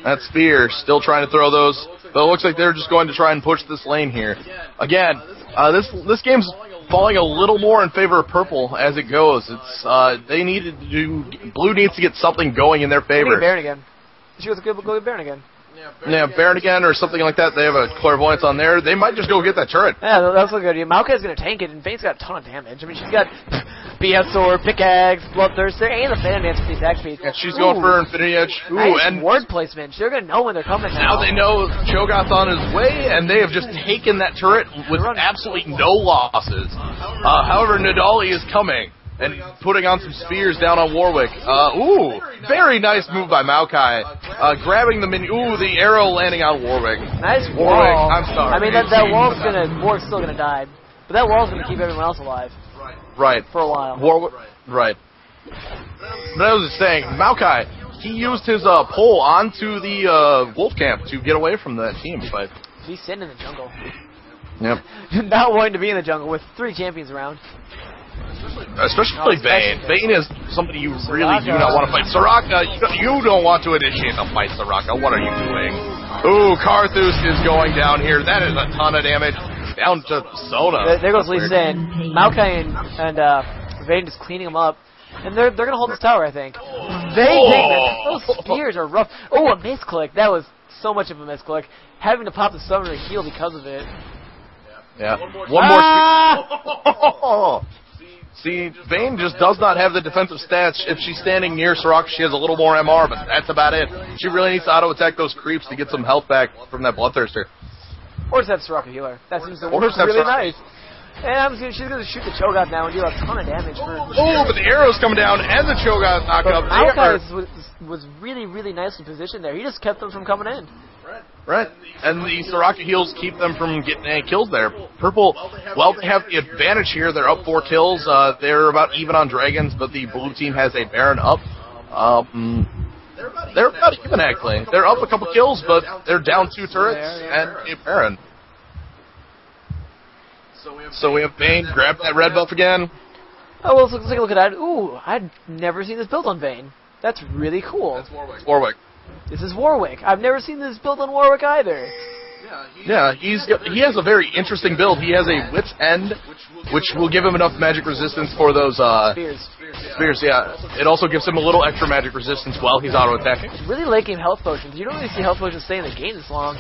That spear, still trying to throw those, but it looks like they're just going to try and push this lane here. Again, this game's falling a little more in favor of purple as it goes. It's blue needs to get something going in their favor.
Baron again. She goes go with Baron again.
Yeah, Baron again or something like that. They have a clairvoyance on there. They might just go get that turret.
Yeah, that's looking good. Maokai's going to tank it, and Vayne's got a ton of damage. I mean, she's got BS Sword, Pickaxe, Bloodthirster, and the Phantom Dance for the attack speed.
Yeah, she's going for Infinity Edge.
Nice and ward placement. They're going to know when they're coming now.
Now they know Cho'Gath's on his way, and they have just taken that turret with absolutely no losses. However, Nadali is coming and putting on some spears down on Warwick. Ooh, very nice move by Maokai. Grabbing the minion. Ooh, the arrow landing on Warwick.
Nice
Warwick,
wall.
I'm sorry.
I mean, that wall's Warwick's still gonna die, but that wall's gonna keep everyone else alive.
Right.
For a while.
Warwick. Right. But I was just saying, Maokai, he used his pole onto the wolf camp to get away from that team, but
he's sitting in the jungle.
Yep.
Not wanting to be in the jungle with 3 champions around.
Especially Vayne. Vayne is somebody you really do not want to fight. Soraka, you don't want to initiate the fight, Soraka. What are you doing? Ooh, Carthus is going down here. That is a ton of damage. Down to Sona.
There goes Lee Sin. Maokai and Vayne just cleaning them up. And they're going to hold this tower, I think. Those spears are rough. Oh, a misclick. That was so much of a misclick. Having to pop the summoner heal because of it.
Yeah. One more. See, Vayne just does not have the defensive stats. If she's standing near Soraka, she has a little more MR, but that's about it. She really needs to auto-attack those creeps to get some health back from that Bloodthirster.
Or just have Soraka healer. That seems to work really nice. And she's going to shoot the Cho'Gath now and deal a ton of damage.
Oh, but the arrow's coming down and the Cho'Gath knocked up.
Maokai was really, really nicely positioned there. He just kept them from coming in.
Right. And the Soraka heals keep them from getting any kills there. Purple, well, they have the advantage here. They're up 4 kills. They're about even on Dragons, but the blue team has a Baron up. They're about even, actually. They're up a couple kills, but they're down 2 turrets and a Baron. So we have Vayne grab that red buff again.
Oh, well, let's take a look at that. Ooh, I'd never seen this build on Vayne. That's really cool.
That's Warwick.
This is Warwick. I've never seen this build on Warwick either.
Yeah, he has a very interesting build. He has a Wit's End, which will give him enough magic resistance for those spears. Yeah, it also gives him a little extra magic resistance while he's auto-attacking.
Really liking health potions. You don't really see health potions stay in the game this long.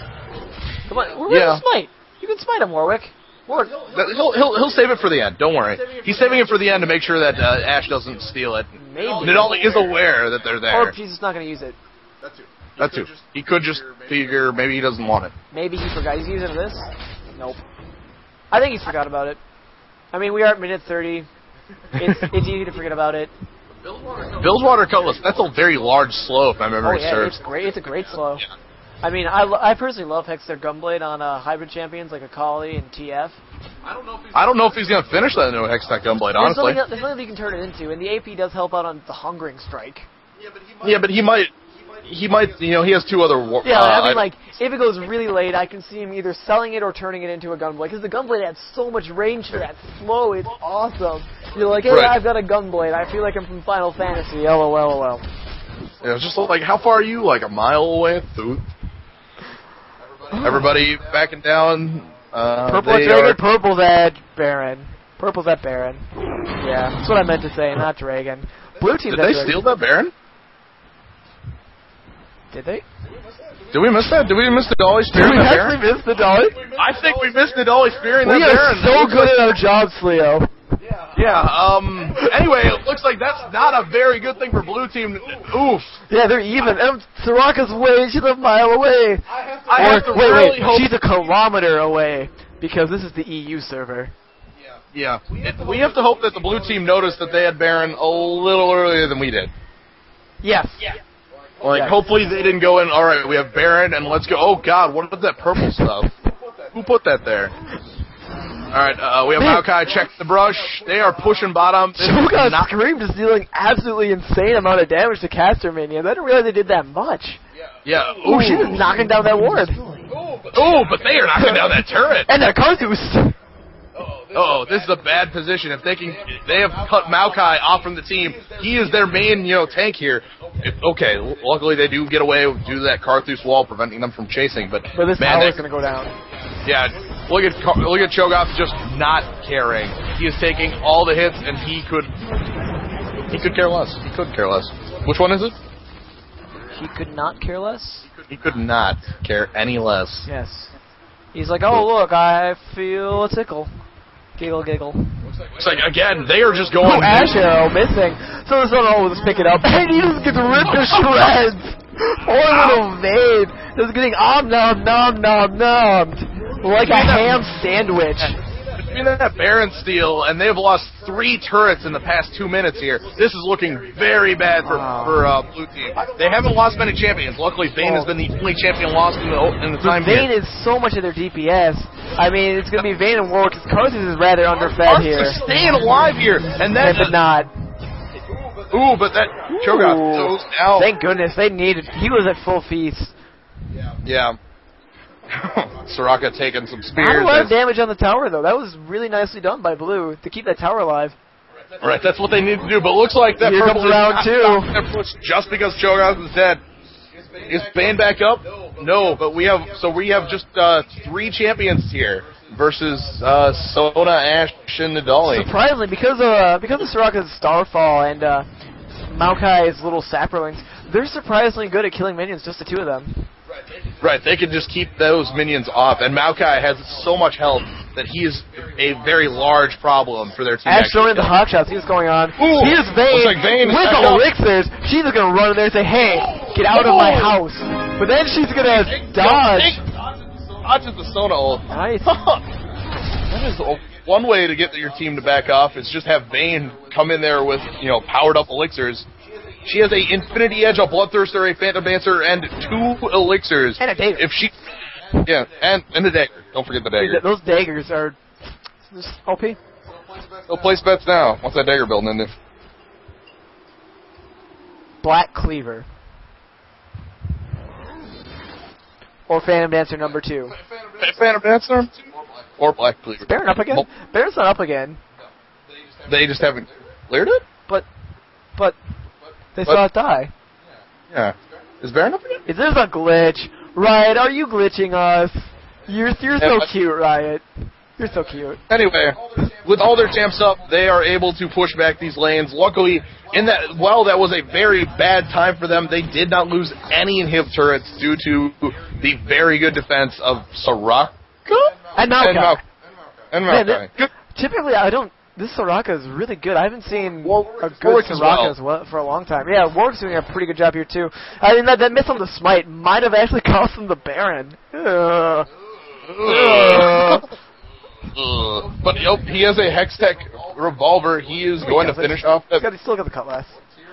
Come on, where's the smite? You can smite him, Warwick.
He'll save it for the end. Don't worry. He's saving it for the end to make sure that Ash doesn't steal it.
Maybe.
Nadali is aware that they're there.
Or he's just not going to use it.
That too. He could just figure maybe he doesn't want it.
Maybe he forgot. He's using this? Nope. I think he's forgot about it. I mean, we are at minute 30. It's easy to forget about it.
Bilgewater Cutlass, that's a very large slow if my memory serves.
It's great. It's a great slow.
Yeah.
I mean, I personally love Hexter Gunblade on hybrid champions like Akali and TF.
I don't know if he's going to finish that new Hextech Gunblade, honestly.
There's nothing you can turn it into, and the AP does help out on the Hungering Strike.
Yeah, but he might, he has two other...
I mean, like, if it goes really late, I can see him either selling it or turning it into a Gunblade, because the Gunblade adds so much range to that slow, it's awesome. You're like, hey,
right.
I've got a Gunblade, I feel like I'm from Final Fantasy, LOL.
Yeah, it's just like, how far are you? Like a mile away? Everybody backing down.
Purple at Dragon, purple's at Baron. Purple's at Baron. Yeah, that's what I meant to say, not Dragon. Blue team's at
Did they
Dragon.
steal that Baron?
Did they?
Did we miss that? Did we miss the Dolly spearing that Baron?
Did we actually miss the Dolly?
I think we missed the Dolly spearing that
We
Baron.
are so good at our jobs, Leo.
Yeah, anyway, it looks like that's not a very good thing for blue team. Oof.
Yeah, they're even. Soraka's way, she's a mile away.
I have to really hope...
She's a kilometer away, because this is the EU server.
Yeah. We have to hope that the blue team noticed that they had Baron a little earlier than we did.
Yes.
Like, hopefully they didn't go in, alright, we have Baron, and let's go. Oh, God, what was that purple stuff? Who put that there? Alright, we have Maokai check the brush. They are pushing bottom.
Shoutcast Scream is dealing absolutely insane amount of damage to caster minions. I didn't realize they did that much.
Yeah.
Ooh, she's just knocking down that ward.
Ooh, but they are knocking down that turret.
And that Karthus.
Oh, this is a bad position. If they have cut Maokai off from the team. He is their main, tank here. Okay, luckily they do get away due to that Karthus wall preventing them from chasing. But
this tower is going to go down. Yeah,
look at Cho'Gath just not caring. He is taking all the hits, and he could care less. He could care less. Which one is it?
He could not care less?
He could not care any less.
Yes. He's like, oh, look, I feel a tickle. Giggle, giggle.
Looks like, again, they are just going...
Oh, Ash Arrow, missing. So this one will just pick it up. And he just gets ripped to shreds. Poor little Vade. Just getting nommed. Like a ham sandwich.
Between that Baron steal, and they've lost 3 turrets in the past 2 minutes here. This is looking very bad for blue team. They haven't lost many champions. Luckily, Vayne has been the only champion lost in the time
Vayne
here.
is so much of their DPS. I mean, it's going to be Vayne and Warwick, because Karthus is rather underfed here.
Karthus is staying alive here, and then...
But not.
Ooh, but that Cho'Gath goes out.
Thank goodness, they needed... He was at full feast.
Yeah. Soraka taking some spears.
Not a lot of damage on the tower, though. That was really nicely done by Blue to keep that tower alive.
Right, that's what they need to do. But it looks like that
Here
purple
comes round 2.
Just because Cho'Gath is dead. Is Bane back up? No, but we have just 3 champions here versus Sona, Ashe, and Nidali.
Surprisingly, because of Soraka's Starfall and Maokai's little Saprolings, they're surprisingly good at killing minions, just the 2 of them.
Right, they can just keep those minions off, and Maokai has so much health that he is a very large problem for their team.
Ash throwing the hawk shots, see what's going on.
Ooh,
Here's Vayne,
like Vayne
with elixirs. She's just going to run in there and say, hey, get out of my house. But then she's going to dodge.
Dodges the Sona ult.
Nice.
That is one way to get your team to back off, is just have Vayne come in there with, powered up elixirs. She has a Infinity Edge, a Bloodthirster, a Phantom Dancer, and 2 elixirs.
And a dagger.
And a dagger. Don't forget the dagger.
Those daggers are just OP.
They'll place bets now. What's that dagger building into?
Black Cleaver. Or Phantom Dancer number 2.
Phantom Dancer? Or Black Cleaver.
Is Baron up again? Baron's not up again.
They just haven't cleared it?
But they saw it die.
Yeah. Is Baron up again?
There's a glitch. Riot, are you glitching us? You're so cute, Riot. You're so cute.
Anyway, with all their champs up, they are able to push back these lanes. Luckily, that was a very bad time for them, they did not lose any inhib turrets due to the very good defense of Soraka?
And Maokai.
And Maokai.
Typically, I don't This Soraka is really good. I haven't seen a good
Warwick as
Soraka
well.
as well for a long time. Yeah, Warwick's doing a pretty good job here too. I mean, that miss on the smite might have actually cost him the Baron.
But he has a Hextech revolver. He is going to finish off that.
He's still got the cutlass.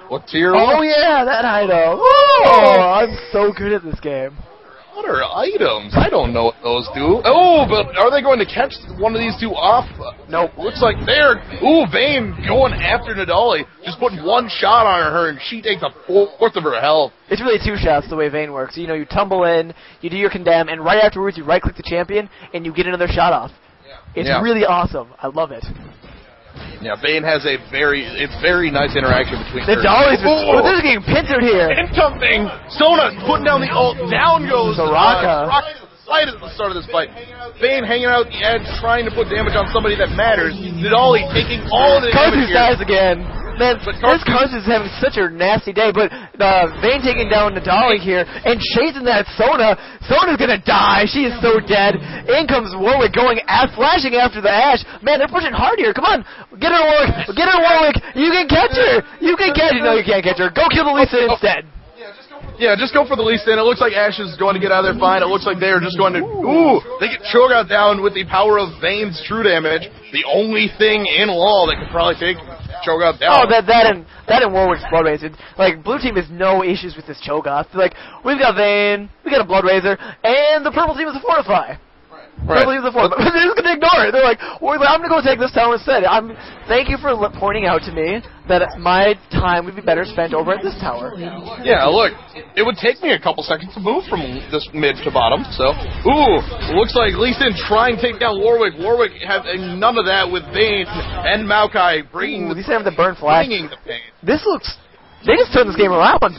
What tier?
Oh yeah, that item. Oh, I'm so good at this game.
What are items? I don't know what those do. Oh, but are they going to catch one of these two off?
Nope.
Looks like they're... Ooh, Vayne going after Nadali. Just putting one shot on her, and she takes a fourth of her health.
It's really two shots the way Vayne works. You know, you tumble in, you do your condemn, and right afterwards you right-click the champion, and you get another shot off. It's really awesome. I love it.
Yeah, Vayne has a very nice interaction between her.
Nadali's they're getting pincered here.
Incoming! Sona putting down the ult. Down goes
Soraka.
Right at the start of this fight. Vayne hanging out at the edge, trying to put damage on somebody that matters. Nadali taking all the damage here.
dies again. Man, this Karthus is having such a nasty day, but Vayne taking down Nadali here and chasing that Sona. Sona's gonna die. She is so dead. In comes Warwick flashing after the Ashe. Man, they're pushing hard here. Come on. Get her, Warwick. Get her, Warwick. You can catch her. You can catch her. No, you can't catch her. Go kill the Lisa instead.
Yeah, just go for the Lee Sin. It looks like Ashe is going to get out of there fine. It looks like they are just going to... Ooh! They get Cho'Gath down with the power of Vayne's true damage. The only thing in LoL that could probably take Cho'Gath down.
Oh, that and Warwick's Blood Razor. Like, blue team has no issues with this Cho'Gath. Like, we've got Vayne, we got a Blood Razor, and the purple team is a Fortify.
Right.
Purple team is a Fortify. But they're just gonna ignore it. They're like, well, I'm gonna go take this tower instead. Thank you for pointing out to me that my time would be better spent over at this tower.
Yeah, look, it would take me a couple seconds to move from this mid to bottom, so... Ooh, looks like Lee Sin trying to take down Warwick. Warwick having none of that with Vayne and Maokai bringing
These have the burn flash.
bringing the pain.
This looks... They just turned this game around.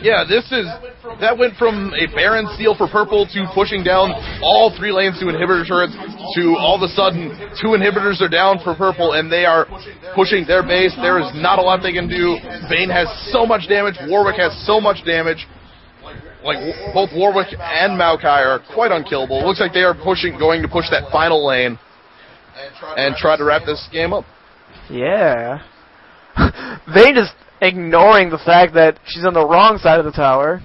Yeah, that went from a Baron steal for purple to pushing down all 3 lanes to inhibitor turrets to all of a sudden 2 inhibitors are down for purple and they are pushing their base. There is not a lot they can do. Vayne has so much damage. Warwick has so much damage. Like, both Warwick and Maokai are quite unkillable. It looks like they are going to push that final lane and try to wrap this game up.
Yeah. Vayne is ignoring the fact that she's on the wrong side of the tower.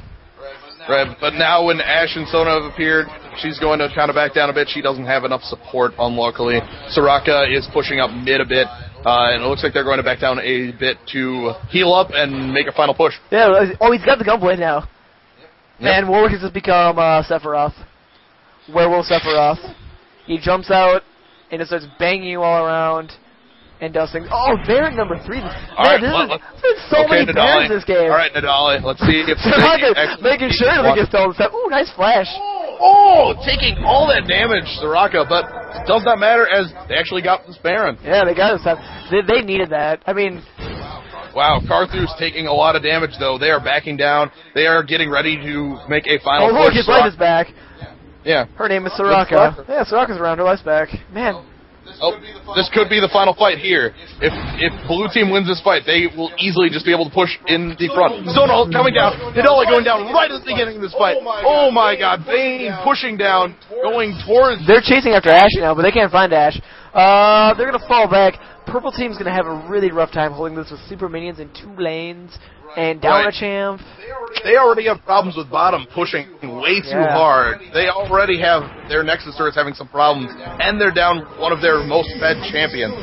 Right, but now when Ashe and Sona have appeared, she's going to kind of back down a bit. She doesn't have enough support, unluckily. Soraka is pushing up mid a bit, and it looks like they're going to back down a bit to heal up and make a final push.
Yeah, he's got the gunblade now. Yep. And Warwick has just become Sephiroth. Werewolf Sephiroth. He jumps out and just starts banging you all around. And does things. Oh, Baron number 3. Man, there's been so many Barons this game.
All right, Nadali. Let's see if
making sure that he gets stolen. Ooh, nice flash.
Oh, taking all that damage, Soraka, but it does not matter as they actually got this Baron.
Yeah, they got this. They needed that. I mean...
Wow, Karthus taking a lot of damage, though. They are backing down. They are getting ready to make a final push.
Oh, look, his life is back.
Yeah.
Her name is Soraka. Yeah, Soraka's around. Her life's back. Man...
This could be the final fight here. If blue team wins this fight, they will easily just be able to push in the front. Zona coming down. Nadali going down right at the beginning of this fight. Oh my god. Vayne pushing down, going towards...
They're chasing after Ashe now, but they can't find Ashe. They're going to fall back. Purple team's going to have a really rough time holding this with super minions in 2 lanes and down a champ.
They already have problems with bottom pushing way too hard. They already have their Nexus turrets having some problems, and they're down one of their most fed champions.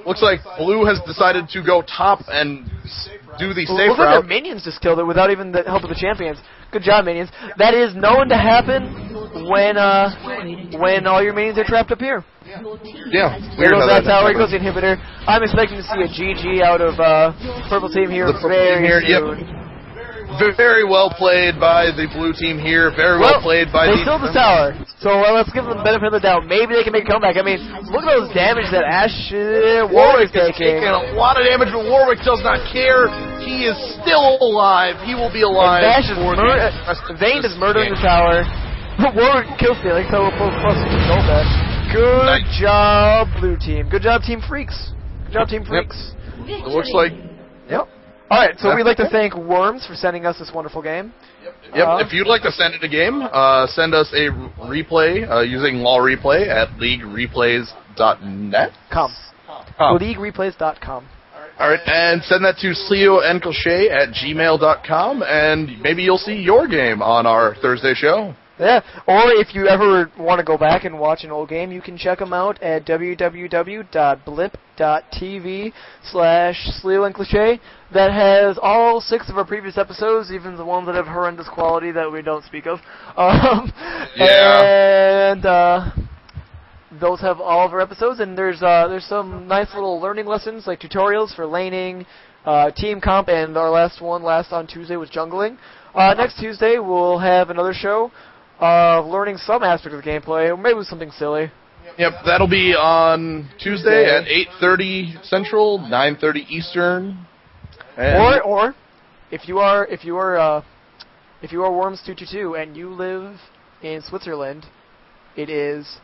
Looks like blue has decided to go top and do the safe route.
Their minions just killed it without even the help of the champions. Good job, minions. That is known to happen when all your minions are trapped up here.
Yeah.
Here goes that tower. Here goes the inhibitor. I'm expecting to see a GG out of purple team here very soon.
Yep. Very well played by the blue team here. Very well played by
they still the tower. So let's give them the benefit of the doubt. Maybe they can make a comeback. I mean, look at those damage that Warwick is taking.
A lot of damage, but Warwick does not care. He is still alive. He will be alive.
Vayne is murdering the tower. Warwick kills stealing, so we'll plus control that. Good job, blue team. Good job, Team Freaks. Good job, Team Freaks.
It looks like...
Yep. Alright, so we'd like to thank Worms for sending us this wonderful game.
Yep, if you'd like to send it a game, send us a replay using LOL Replay at leaguereplays.com. leaguereplays.net?
Com.
Com.
Leaguereplays.com.
All right, and send that to sleoandcliche@gmail.com, and maybe you'll see your game on our Thursday show.
Yeah, or if you ever want to go back and watch an old game, you can check them out at www.blip.tv/sleoandcliche. That has all 6 of our previous episodes, even the ones that have horrendous quality that we don't speak of. And those have all of our episodes, and there's some nice little learning lessons, like tutorials for laning, team comp, and our last on Tuesday was jungling. Next Tuesday, we'll have another show learning some aspect of the gameplay, or maybe something silly.
Yep, that'll be on Tuesday at 8:30 Central, 9:30 Eastern.
Or if you are Worms222 and you live in Switzerland, it is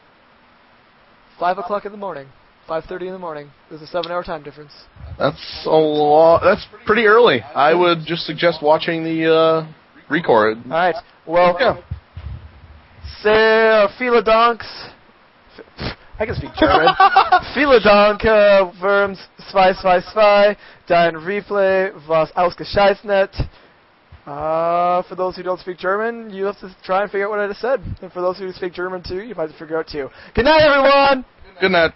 5 o'clock in the morning, 5:30 in the morning. There's a 7-hour time difference.
That's a lot. That's pretty early. I would just suggest watching the record.
All right. Well, vielen Dank. I can speak German. Vielen Dank, Worms 222. Dein Replay was ausgezeichnet. For those who don't speak German, you have to try and figure out what I just said. And for those who speak German too, you might have to figure out too. Good night, everyone!
Good night.